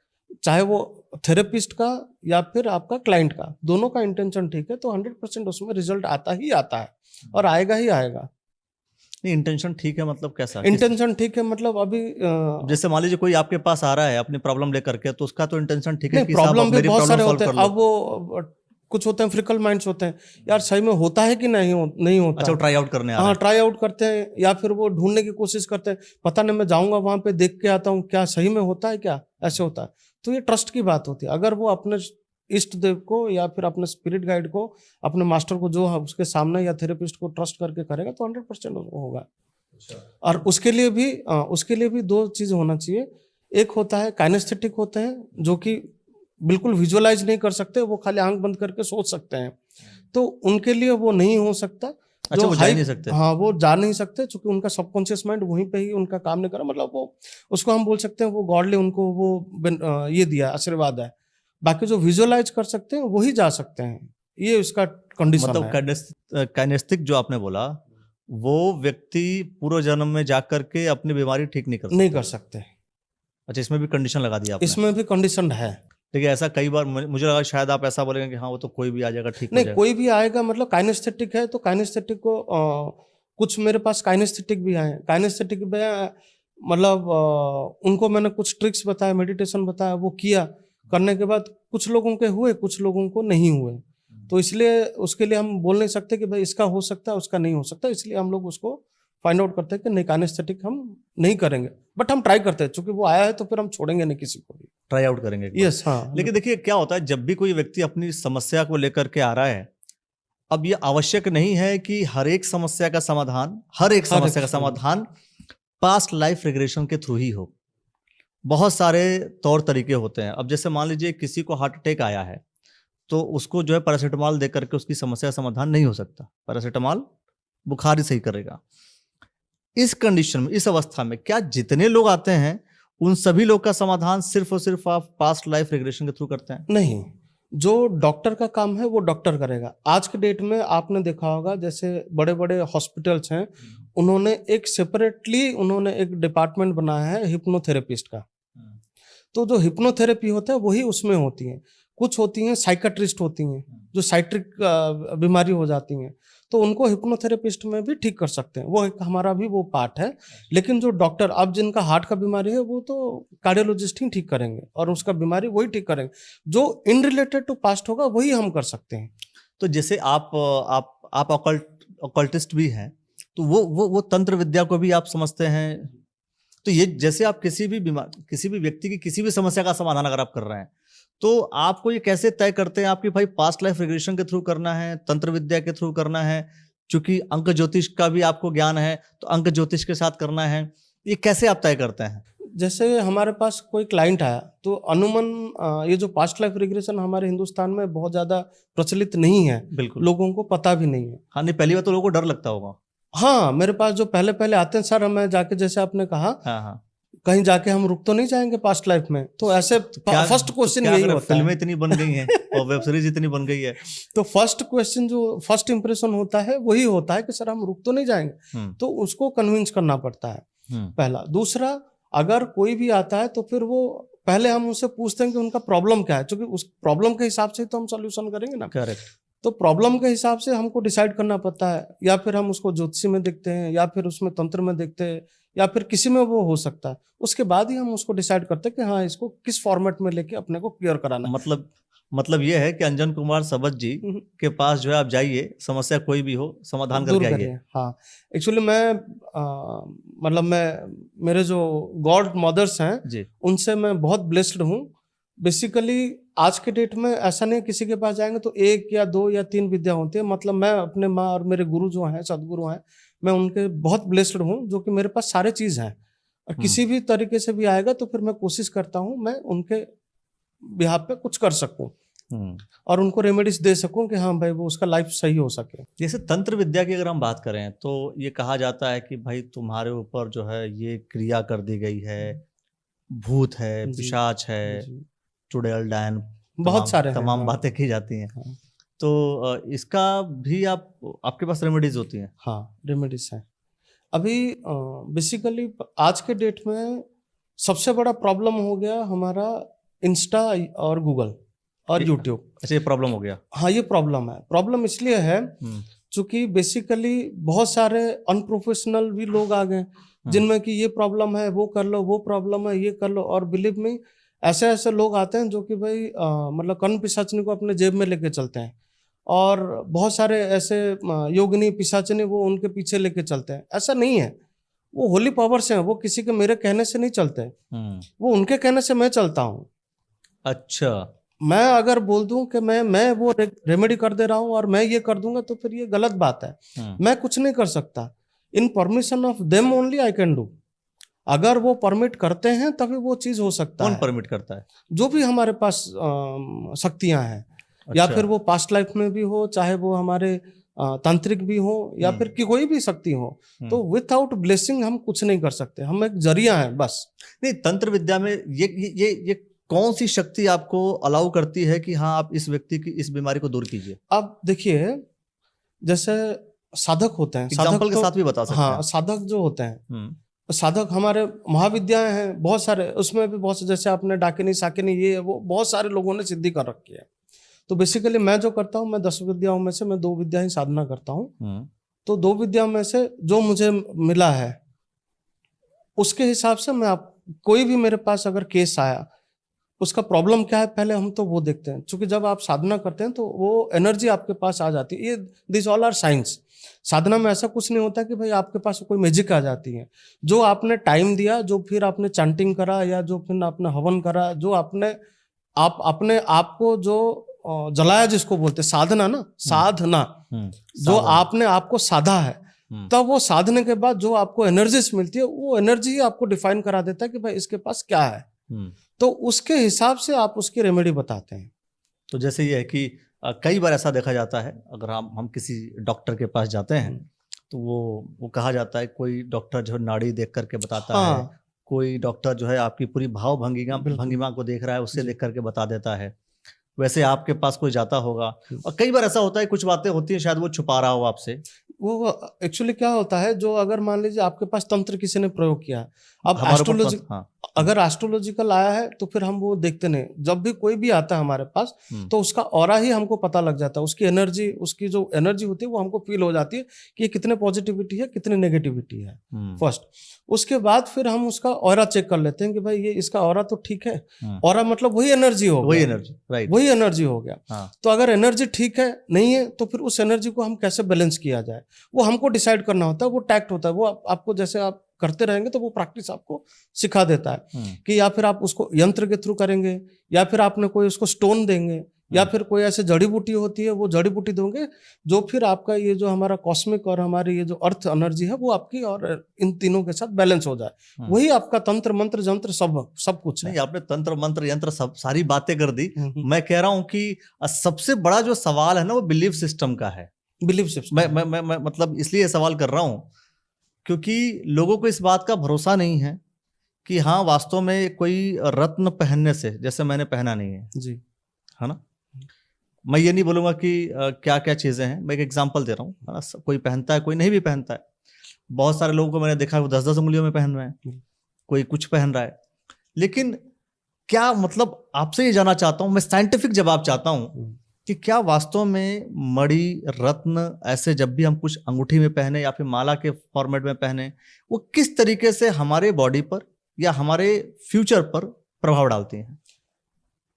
चाहे वो थेरेपिस्ट का या फिर आपका क्लाइंट का, दोनों का इंटेंशन ठीक है, तो 100% उसमें रिजल्ट आता ही आता है, और आएगा ही आएगा। नहीं, इंटेंशन ठीक है मतलब कैसा? इंटेंशन ठीक है मतलब अभी जैसे मान लीजिए कोई आपके पास आ रहा है अपनी प्रॉब्लम लेकर के, तो उसका तो इंटेंशन ठीक है कि प्रॉब्लम भी बहुत सारे होते हैं। अब वो कुछ होते हैं फ्रिकल माइंड्स होते हैं, यार सही में होता है कि नहीं होता। अच्छा, ट्राई आउट करने आ रहे हैं। ट्राई आउट करते हैं, या फिर वो ढूंढने की कोशिश करते हैं, पता नहीं मैं जाऊंगा वहां पे देख के आता हूँ क्या सही में होता है, क्या ऐसे होता है। तो ये ट्रस्ट की बात होती है। अगर वो अपने इष्ट देव को या फिर अपने स्पिरिट गाइड को, अपने मास्टर को जो उसके सामने या थेरेपिस्ट को ट्रस्ट करके करेगा, तो 100% होगा। और उसके लिए भी दो चीज होना चाहिए। एक होता है काइनेस्थेटिक होते हैं, जो कि बिल्कुल विजुअलाइज नहीं कर सकते, वो खाली आंख बंद करके सोच सकते हैं, तो उनके लिए वो नहीं हो सकता। अच्छा, वो जा नहीं सकते? हाँ, वो जा नहीं सकते, क्योंकि उनका सबकॉन्शियस माइंड वहीं पे ही उनका काम नहीं कर रहा। मतलब वो उसको हम बोल सकते हैं वो गॉडली उनको वो ये दिया, आशीर्वाद है। बाकी जो विजुअलाइज कर सकते हैं वही जा सकते हैं, ये उसका कंडीशन है। मतलब काइनेस्टिक जो आपने बोला, वो व्यक्ति पूर्व जन्म में जाकर के अपनी बीमारी ठीक नहीं कर सकते। अच्छा, इसमें भी कंडीशन लगा दिया आपने? इसमें भी कंडीशन है। देखिए, ऐसा कई बार मुझे लगा शायद आप ऐसा बोलेंगे कि हाँ वो तो कोई भी आ जाएगा, ठीक नहीं, कोई भी आएगा, मतलब काइनेस्थेटिक है तो काइनेस्थेटिक को कुछ मेरे पास काइनेस्थेटिक भी आए। काइनेस्थेटिक में मतलब उनको मैंने कुछ ट्रिक्स बताया, मेडिटेशन बताया, वो किया, करने के बाद कुछ लोगों के हुए, कुछ लोगों को नहीं हुए। तो इसलिए उसके लिए हम बोल नहीं सकते कि भाई इसका हो सकता है, उसका नहीं हो सकता। इसलिए हम लोग उसको फाइंड आउट करते हैं कि नहीं, काइनेस्थेटिक हम नहीं करेंगे, बट हम ट्राई करते हैं, क्योंकि वो आया है तो फिर हम छोड़ेंगे नहीं किसी को भी, ट्राई आउट करेंगे। यस, हाँ। लेकिन देखिए क्या होता है, जब भी कोई व्यक्ति अपनी समस्या को लेकर के आ रहा है, अब ये आवश्यक नहीं है कि हर एक समस्या का समाधान पास्ट लाइफ रिग्रेशन के थ्रू ही हो। बहुत सारे तौर तरीके होते हैं। अब जैसे मान लीजिए किसी को हार्ट अटैक आया है, तो उसको जो है पैरासीटामॉल देकर के उसकी समस्या का समाधान नहीं हो सकता। पैरासीटामॉल बुखार ही सही करेगा। इस कंडीशन में, इस अवस्था में, क्या जितने लोग आते हैं उन सभी लोग का समाधान सिर्फ और सिर्फ आप पास्ट लाइफ रिग्रेशन के थ्रू करते हैं? नहीं, जो डॉक्टर का काम है वो डॉक्टर करेगा। आज के डेट में आपने देखा होगा जैसे बड़े बड़े हॉस्पिटल्स हैं, उन्होंने एक सेपरेटली उन्होंने एक डिपार्टमेंट बनाया है हिप्नोथेरेपिस्ट का। तो जो हिप्नोथेरेपी होता है वही उसमें होती है। कुछ होती हैं साइकाट्रिस्ट होती हैं जो साइट्रिक बीमारी हो जाती हैं, तो उनको हिप्नोथेरेपिस्ट में भी ठीक कर सकते हैं, वो एक हमारा भी वो पार्ट है। लेकिन जो डॉक्टर अब जिनका हार्ट का बीमारी है वो तो कार्डियोलॉजिस्ट ही ठीक करेंगे और उसका बीमारी वही ठीक करेंगे। जो इन रिलेटेड टू पास्ट होगा वही हम कर सकते हैं। तो जैसे आप ऑकल्टिस्ट भी हैं, तो वो तंत्र विद्या को भी आप समझते हैं। तो ये जैसे आप किसी भी व्यक्ति की किसी भी समस्या का समाधान अगर आप कर रहे हैं, तो आपको ये कैसे तय करते हैं आपकी भाई पास्ट लाइफ रिग्रेशन के थ्रू करना है, तंत्र विद्या के थ्रू करना है? क्योंकि अंक ज्योतिष का भी आपको ज्ञान है, तो अंक ज्योतिष के साथ करना है, ये कैसे आप तय करते हैं? जैसे हमारे पास कोई क्लाइंट आया तो अनुमान ये जो पास्ट लाइफ रिग्रेशन हमारे हिंदुस्तान में बहुत ज्यादा प्रचलित नहीं है, बिल्कुल लोगों को पता भी नहीं है। हाँ, नहीं पहली बार तो लोगों को डर लगता होगा। हाँ, मेरे पास जो पहले पहले आते हैं, सर हमें जाके जैसे आपने कहा हाँ, कहीं जाके हम रुक तो नहीं जाएंगे पास्ट लाइफ में, तो ऐसे फर्स्ट क्वेश्चन यही होता है। फिल्में इतनी बन गई हैं और वेब सीरीज इतनी बन गई है, तो फर्स्ट क्वेश्चन जो फर्स्ट इंप्रेशन होता है वही होता है कि सर हम रुक तो नहीं जाएंगे, तो उसको कन्विंस करना पड़ता है पहला। दूसरा, अगर कोई भी आता है तो फिर वो पहले हम उससे पूछते हैं कि उनका प्रॉब्लम क्या है, क्योंकि उस प्रॉब्लम के हिसाब से तो हम सोल्यूशन करेंगे ना। करेक्ट। तो प्रॉब्लम के हिसाब से हमको डिसाइड करना पड़ता है, या फिर हम उसको ज्योतिषी में देखते हैं, या फिर उसमें तंत्र में देखते हैं, या फिर किसी में वो हो सकता है। उसके बाद ही हम उसको डिसाइड करते हैं कि हाँ इसको किस फॉर्मेट में लेके अपने को क्लियर कराना है। मतलब ये है कि अंजन कुमार सबत जी के पास जो है आप जाइए, समस्या कोई भी हो समाधान करके आइए। हाँ, एक्चुअली मैं मेरे जो गॉड मदर्स हैं उनसे मैं बहुत ब्लेस्ड हूँ। बेसिकली आज के डेट में ऐसा नहीं किसी के पास जाएंगे तो 1 या 2 या 3 विद्या होती है। मतलब मैं अपने माँ और मेरे गुरु जो हैं, सदगुरु हैं, मैं उनके बहुत ब्लेस्ड हूँ जो कि मेरे पास सारे चीज़ हैं। और किसी भी तरीके से भी आएगा तो फिर मैं कोशिश करता हूँ मैं उनके बिहाफ पे कुछ कर सकूँ और उनको रेमेडीज दे सकूं कि हाँ भाई वो उसका लाइफ सही हो सके। जैसे तंत्र विद्या की अगर हम बात करें तो ये कहा जाता है कि भाई तुम्हारे ऊपर जो है ये क्रिया कर दी गई है, भूत है, पिशाच है, चुड़ैल, डायन, बहुत सारे तमाम बातें की जाती हैं। हाँ। तो इसका भी आपके पास रेमेडीज होती हैं? हाँ, रेमेडीज हैं। अभी बेसिकली आज के डेट में सबसे बड़ा प्रॉब्लम हो गया हमारा इंस्टा और गूगल और यूट्यूब। अच्छा, ये प्रॉब्लम हो गया? हाँ, ये प्रॉब्लम है। प्रॉब्लम इसलिए है क्योंकि बेसिकली बहुत सारे अनप्रोफेशनल भी लोग आ गए जिनमें कि ये प्रॉब्लम है वो कर लो, वो प्रॉब्लम है ये कर लो। और बिलीव मी, ऐसे ऐसे लोग आते हैं जो कि भाई मतलब कर्ण पिशाचनी को अपने जेब में लेके चलते हैं, और बहुत सारे ऐसे योगिनी पिशाचनी वो उनके पीछे लेके चलते हैं। ऐसा नहीं है, वो होली पावर से हैं, वो किसी के मेरे कहने से नहीं चलते, वो उनके कहने से मैं चलता हूँ। अच्छा, मैं अगर बोल दूं कि मैं वो रेमेडी कर दे रहा हूं और मैं ये कर दूंगा तो फिर ये गलत बात है। मैं कुछ नहीं कर सकता, in permission of them only I can do. अगर वो परमिट करते हैं तभी वो चीज हो सकता है। कौन परमिट करता है? जो भी हमारे पास शक्तियां हैं। अच्छा। या फिर वो पास्ट लाइफ में भी हो, चाहे वो हमारे तांत्रिक भी हो, या फिर कोई भी शक्ति हो, तो विदाउट ब्लेसिंग हम कुछ नहीं कर सकते। हम एक जरिया है बस। नहीं, तंत्र विद्या में ये कौन सी शक्ति आपको अलाउ करती है कि हाँ आप इस व्यक्ति की इस बीमारी को दूर कीजिए? अब देखिए, जैसे साधक होते हैं, एग्जाम्पल के साथ भी बता सकते हैं। हाँ, साधक जो होते हैं, साधक हमारे महाविद्याएं हैं बहुत सारे, उसमें भी बहुत से, जैसे आपने डाकिनी साकिनी ये वो बहुत सारे लोगों ने सिद्धि कर रखी है। तो बेसिकली मैं जो करता हूँ, मैं 10 विद्याओं में से मैं 2 विद्या ही साधना करता हूँ। तो 2 विद्या में से जो मुझे मिला है उसके हिसाब से मैं कोई भी मेरे पास अगर केस आया, उसका प्रॉब्लम क्या है पहले हम तो वो देखते हैं। क्योंकि जब आप साधना करते हैं तो वो एनर्जी आपके पास आ जाती है। ये दिस ऑल आर साइंस। साधना में ऐसा कुछ नहीं होता कि भाई आपके पास कोई मैजिक आ जाती है। जो आपने टाइम दिया, जो फिर आपने चैंटिंग करा, या जो फिर आपने हवन करा, जो आपने अपने आप को जो जलाया, जिसको बोलते साधना ना, साधना, जो आपने आपको साधा है, तब वो साधने के बाद जो आपको एनर्जीज मिलती है, वो एनर्जी ही आपको डिफाइन करा देता है कि भाई इसके पास क्या है। तो उसके हिसाब से आप उसकी रेमेडी बताते हैं। तो जैसे ये है कि कई बार ऐसा देखा जाता है, अगर हम किसी डॉक्टर के पास जाते हैं तो वो कहा जाता है, कोई डॉक्टर जो है नाड़ी देख करके बताता है, कोई डॉक्टर जो है आपकी पूरी भाव भंगिमा को देख रहा है, उससे देख करके बता देता है। वैसे आपके पास कोई जाता होगा, और कई बार ऐसा होता है कुछ बातें होती हैं शायद वो छुपा रहा हो आपसे। वो एक्चुअली क्या होता है, जो अगर मान लीजिए आपके पास तंत्र किसी ने प्रयोग किया, अब हमारे ऊपर एस्ट्रोलॉजी, हाँ, अगर एस्ट्रोलॉजिकल आया है तो फिर हम वो देखते नहीं। जब भी कोई भी आता है हमारे पास तो उसका ऑरा ही हमको पता लग जाता है, उसकी एनर्जी, उसकी जो एनर्जी होती है वो हमको फील हो जाती है कि ये कितने पॉजिटिविटी है, कितने नेगेटिविटी है फर्स्ट। उसके बाद फिर हम उसका ऑरा चेक कर लेते हैं कि भाई ये इसका ऑरा तो ठीक है। ऑरा मतलब वही एनर्जी हो वही गया, एनर्जी, राइट, वही एनर्जी हो गया। हाँ। तो अगर एनर्जी ठीक है नहीं है तो फिर उस एनर्जी को हम कैसे बैलेंस किया जाए, वो हमको डिसाइड करना होता है। वो टैक्ट होता है, वो आपको जैसे आप करते रहेंगे तो वो प्रैक्टिस आपको सिखा देता है कि या फिर आप उसको यंत्र के थ्रू करेंगे, या फिर आपने कोई उसको स्टोन देंगे, या फिर कोई ऐसे जड़ी बूटी होती है वो जड़ी बूटी दोगे, जो फिर आपका ये जो हमारा कॉस्मिक और हमारी ये जो अर्थ एनर्जी है वो आपकी और इन तीनों के साथ बैलेंस हो जाए। वही आपका तंत्र मंत्र जंत्र सब कुछ है। नहीं, आपने तंत्र मंत्र यंत्र सब सारी बातें कर दी। मैं कह रहा हूं कि सबसे बड़ा जो सवाल है ना वो बिलीफ सिस्टम का है। बिलीफ सिस्टम, मैं मतलब इसलिए ये सवाल कर रहा हूं क्योंकि लोगों को इस बात का भरोसा नहीं है कि हाँ वास्तव में कोई रत्न पहनने से, जैसे मैंने पहना नहीं है जी, है ना, मैं ये नहीं बोलूंगा कि क्या क्या चीजें हैं, मैं एक एग्जांपल दे रहा हूँ, है ना। कोई पहनता है, कोई नहीं भी पहनता है। बहुत सारे लोगों को मैंने देखा है वो 10-10 उंगलियों में पहन रहे हैं, कोई कुछ पहन रहा है। लेकिन क्या मतलब, आपसे ये जानना चाहता हूं मैं, साइंटिफिक जवाब चाहता हूं कि क्या वास्तव में मणि रत्न ऐसे जब भी हम कुछ अंगूठी में पहने या फिर माला के फॉर्मेट में पहने, वो किस तरीके से हमारे बॉडी पर या हमारे फ्यूचर पर प्रभाव डालती हैं?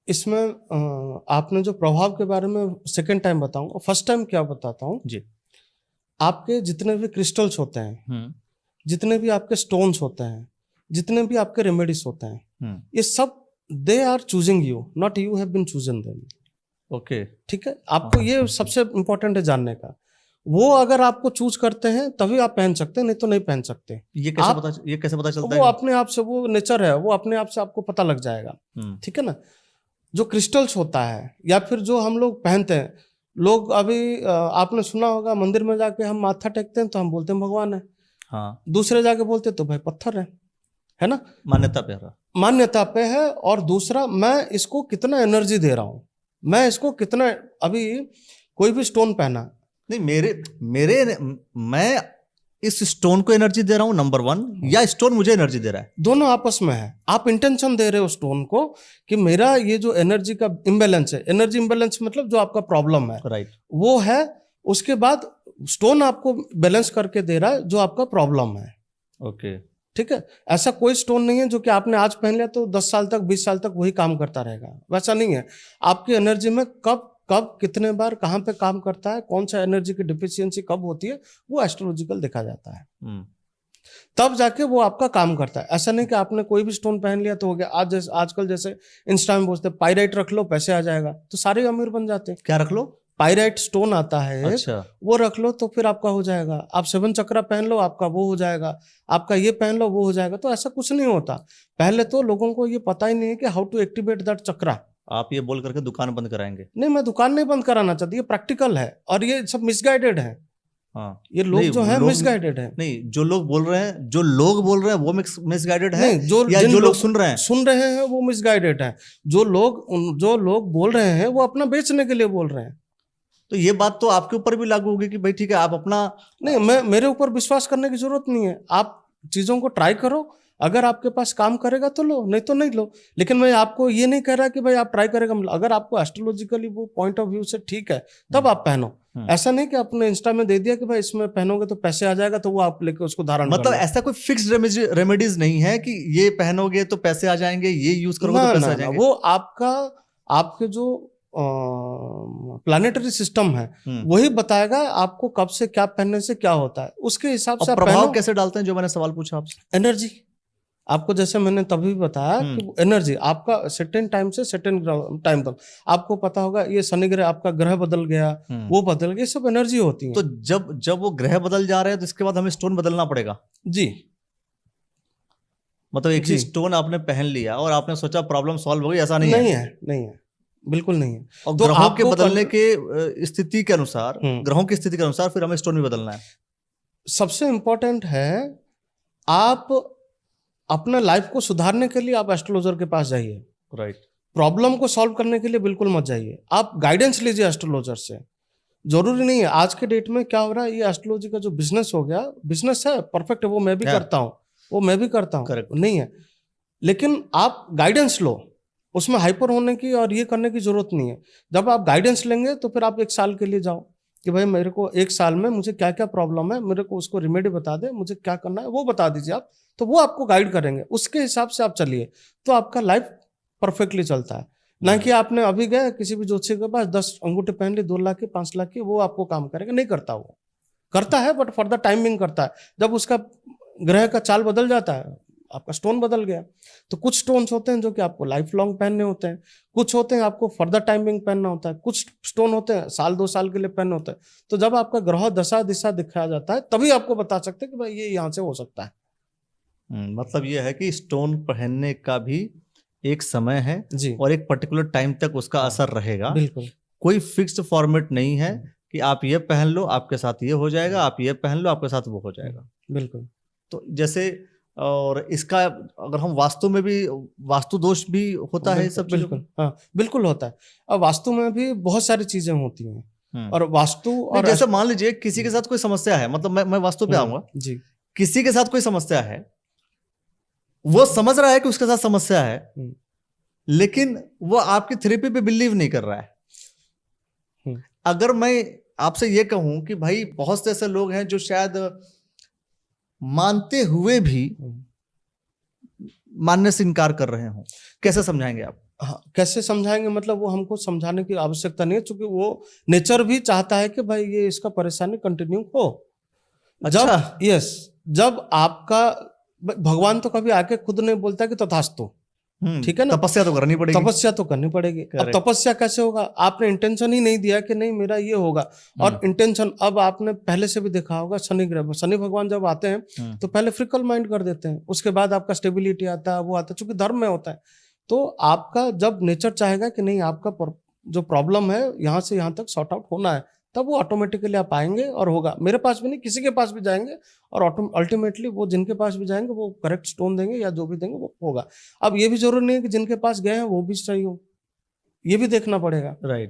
इसमें आपने जो प्रभाव के बारे में सेकंड टाइम बताऊंगा, फर्स्ट टाइम क्या बताता हूँ जी। आपके जितने भी क्रिस्टल्स होते हैं, जितने भी आपके स्टोन्स होते हैं, जितने भी आपके रेमेडीज होते हैं, ये सब they are choosing you, not you have been chosen them. Okay, ठीक है, आपको ये सबसे इंपॉर्टेंट है जानने का। वो अगर आपको चूज करते हैं तभी आप पहन सकते हैं, नहीं तो नहीं पहन सकते। ये कैसे पता चलता वो है? अपने आप से, वो नेचर है, वो अपने आप से आपको पता लग जाएगा। ठीक है ना। जो क्रिस्टल्स होता है या फिर जो हम लोग पहनते हैं, लोग अभी आपने सुना होगा मंदिर में जाके हम माथा टेकते हैं तो हम बोलते हैं भगवान है, हाँ, दूसरे जाके बोलते तो भाई पत्थर है ना। मान्यता पे रहा, मान्यता पे है। और दूसरा, मैं इसको कितना एनर्जी दे रहा हूं, मैं इसको कितना, अभी कोई भी स्टोन पहना, नहीं मेरे मैं इस स्टोन को एनर्जी दे रहा हूं नंबर 1, या स्टोन मुझे एनर्जी दे रहा है? दोनों आपस में है। आप इंटेंशन दे रहे हो स्टोन को कि मेरा ये जो एनर्जी का इम्बैलेंस है, एनर्जी इम्बैलेंस मतलब जो आपका प्रॉब्लम है, राइट, वो है। उसके बाद स्टोन आपको बैलेंस करके दे रहा है जो आपका प्रॉब्लम है। ओके, ठीक है। ऐसा कोई स्टोन नहीं है जो कि आपने आज पहन लिया तो 10 साल तक 20 साल तक वही काम करता रहेगा, वैसा नहीं है। आपकी एनर्जी में कब कितने बार कहाँ पे काम करता है, कौन सा एनर्जी की डिफिशियंसी कब होती है, वो एस्ट्रोलॉजिकल देखा जाता है। तब जाके वो आपका काम करता है। ऐसा नहीं कि आपने कोई भी स्टोन पहन लिया तो हो गया। आजकल जैसे इंस्टा में बोलते हैं पाइराइट रख लो पैसे आ जाएगा, तो सारे अमीर बन जाते हैं। क्या रख लो? पाइराइट स्टोन आता है, अच्छा, वो रख लो तो फिर आपका हो जाएगा। आप 7 चक्रा पहन लो, आपका वो हो जाएगा। आपका ये पहन लो, वो हो जाएगा। तो ऐसा कुछ नहीं होता। पहले तो लोगों को ये पता ही नहीं है कि हाउ टू एक्टिवेट दैट चक्रा। आप ये बोल करके दुकान बंद कराएंगे? नहीं, मैं दुकान नहीं बंद कराना चाहती, ये प्रैक्टिकल है और ये सब मिसगाइडेड है। हाँ, ये लोग जो है मिसगाइडेड है। नहीं, जो लोग बोल रहे हैं वो मिसगाइडेड है, नहीं, जो लोग सुन रहे हैं वो मिसगाइडेड है। जो लोग बोल रहे हैं वो अपना बेचने के लिए बोल रहे हैं। तो ये बात तो आपके ऊपर भी लागू होगी कि भाई ठीक है आप अपना, नहीं, मेरे ऊपर विश्वास करने की जरूरत नहीं है। आप चीजों को ट्राई करो, अगर आपके पास काम करेगा तो लो, नहीं तो नहीं लो। लेकिन मैं आपको ये नहीं कह रहा कि भाई आप ट्राई करेगा। अगर आपको एस्ट्रोलॉजिकली वो पॉइंट ऑफ व्यू से ठीक है तब आप पहनो। ऐसा नहीं कि आपने इंस्टा में दे दिया कि भाई इसमें पहनोगे तो पैसे आ जाएगा तो वो आप लेके उसको धारण मतलब ऐसा कोई फिक्स्ड रेमेडीज नहीं है कि ये पहनोगे तो पैसे आ जाएंगे, ये यूज करोगे तो पैसे आ जाएंगे। वो आपके जो प्लानिटरी सिस्टम है वही बताएगा आपको कब से क्या पहनने से क्या होता है, उसके हिसाब से प्रभाव कैसे डालते हैं, जो मैंने सवाल पूछा आपसे। एनर्जी आपको, जैसे मैंने तभी बताया कि एनर्जी आपका सर्टेन टाइम से सर्टेन टाइम तक, आपको पता होगा ये शनि ग्रह आपका ग्रह बदल गया, वो बदल गया, सब एनर्जी होती है। तो जब वो ग्रह बदल जा रहे हैं तो इसके बाद हमें स्टोन बदलना पड़ेगा? जी, मतलब एक ही स्टोन आपने पहन लिया और आपने सोचा प्रॉब्लम सॉल्व हो गई, ऐसा नहीं है, बिल्कुल नहीं है। और तो ग्रहों के बदलने के स्थिति के अनुसार, ग्रहों की स्थिति के अनुसार फिर हमें स्टोन भी बदलना है। सबसे इंपॉर्टेंट है, आप अपना लाइफ को सुधारने के लिए आप एस्ट्रोलॉजर के पास जाइए। राइट। प्रॉब्लम को सॉल्व करने के लिए बिल्कुल मत जाइए, आप गाइडेंस लीजिए एस्ट्रोलॉजर से। जरूरी नहीं है, आज के डेट में क्या हो रहा है, ये एस्ट्रोलॉजी का जो बिजनेस हो गया, बिजनेस है परफेक्ट है, वो मैं भी Yeah. करता हूँ, वो मैं भी करता हूँ, Correct. नहीं है, लेकिन आप गाइडेंस लो, उसमें हाइपर होने की और ये करने की जरूरत नहीं है। जब आप गाइडेंस लेंगे तो फिर आप 1 साल के लिए जाओ कि भाई मेरे को 1 साल में मुझे क्या क्या प्रॉब्लम है, मेरे को उसको रेमेडी बता दे, मुझे क्या करना है वो बता दीजिए आप, तो वो आपको गाइड करेंगे, उसके हिसाब से आप चलिए, तो आपका लाइफ परफेक्टली चलता है। ना कि आपने अभी गए किसी भी ज्योतिषी के पास 10 अंगूठे पहन ली 2 लाख की 5 लाख की, वो आपको काम करेगा नहीं, करता वो करता है बट फॉर द टाइमिंग करता है। जब उसका ग्रह का चाल बदल जाता है, आपका स्टोन बदल गया, तो कुछ स्टोन्स होते हैं जो कि आपको लाइफ लॉन्ग पहनने होते हैं, कुछ होते हैं आपको फर्दर टाइमिंग पहनना होता है, कुछ स्टोन होते हैं 1-2 साल के लिए पहनने होते हैं। तो जब आपका ग्रह दशा दिशा दिखाया जाता है तभी आपको बता सकते हैं कि भाई ये यहाँ से हो सकता है। मतलब ये है कि स्टोन पहनने का भी एक समय है जी और एक पर्टिकुलर टाइम तक उसका हाँ, असर रहेगा। बिल्कुल कोई फिक्स्ड फॉर्मेट नहीं है कि आप ये पहन लो आपके साथ ये हो जाएगा, आप ये पहन लो आपके साथ वो हो जाएगा। बिल्कुल। तो जैसे, और इसका अगर हम वास्तु में भी, वास्तु दोष भी होता है सब चीजों बिल्कुल, हाँ बिल्कुल होता है। अब वास्तु में भी बहुत सारी चीजें होती हैं, और वास्तु और जैसे मान लीजिए किसी के साथ कोई समस्या है, मतलब मैं वास्तु पे आऊंगा जी, किसी के साथ कोई समस्या है, वो समझ रहा है कि उसके साथ समस्या है, लेकिन वो आपकी थेरेपी पे बिलीव नहीं कर रहा है। अगर मैं आपसे ये कहूं कि भाई बहुत से ऐसे लोग हैं जो शायद मानते हुए भी मानने से इनकार कर रहे हो, कैसे समझाएंगे आप? हाँ कैसे समझाएंगे, मतलब वो हमको समझाने की आवश्यकता नहीं है, क्योंकि वो नेचर भी चाहता है कि भाई ये इसका परेशानी कंटिन्यू हो। अच्छा। जब आपका भगवान तो कभी आके खुद नहीं बोलता कि तथास्तु, ठीक है ना, तपस्या तो करनी पड़ेगी। तपस्या तो करनी पड़ेगी। अब तपस्या कैसे होगा, आपने इंटेंशन ही नहीं दिया कि नहीं मेरा ये होगा, और इंटेंशन, अब आपने पहले से भी देखा होगा शनि ग्रह, शनि भगवान जब आते हैं तो पहले फ्रिकल माइंड कर देते हैं, उसके बाद आपका स्टेबिलिटी आता है, वो आता है, चूंकि धर्म में होता है। तो आपका जब नेचर चाहेगा कि नहीं आपका जो प्रॉब्लम है यहाँ से यहाँ तक सॉर्ट आउट होना है, तब वो ऑटोमेटिकली आप आएंगे और होगा। मेरे पास भी नहीं, किसी के पास भी जाएंगे और अल्टीमेटली वो जिनके पास भी जाएंगे वो करेक्ट स्टोन देंगे या जो भी देंगे वो होगा। अब ये भी जरूरी नहीं है कि जिनके पास गए हैं वो भी सही हो, ये भी देखना पड़ेगा। राइट।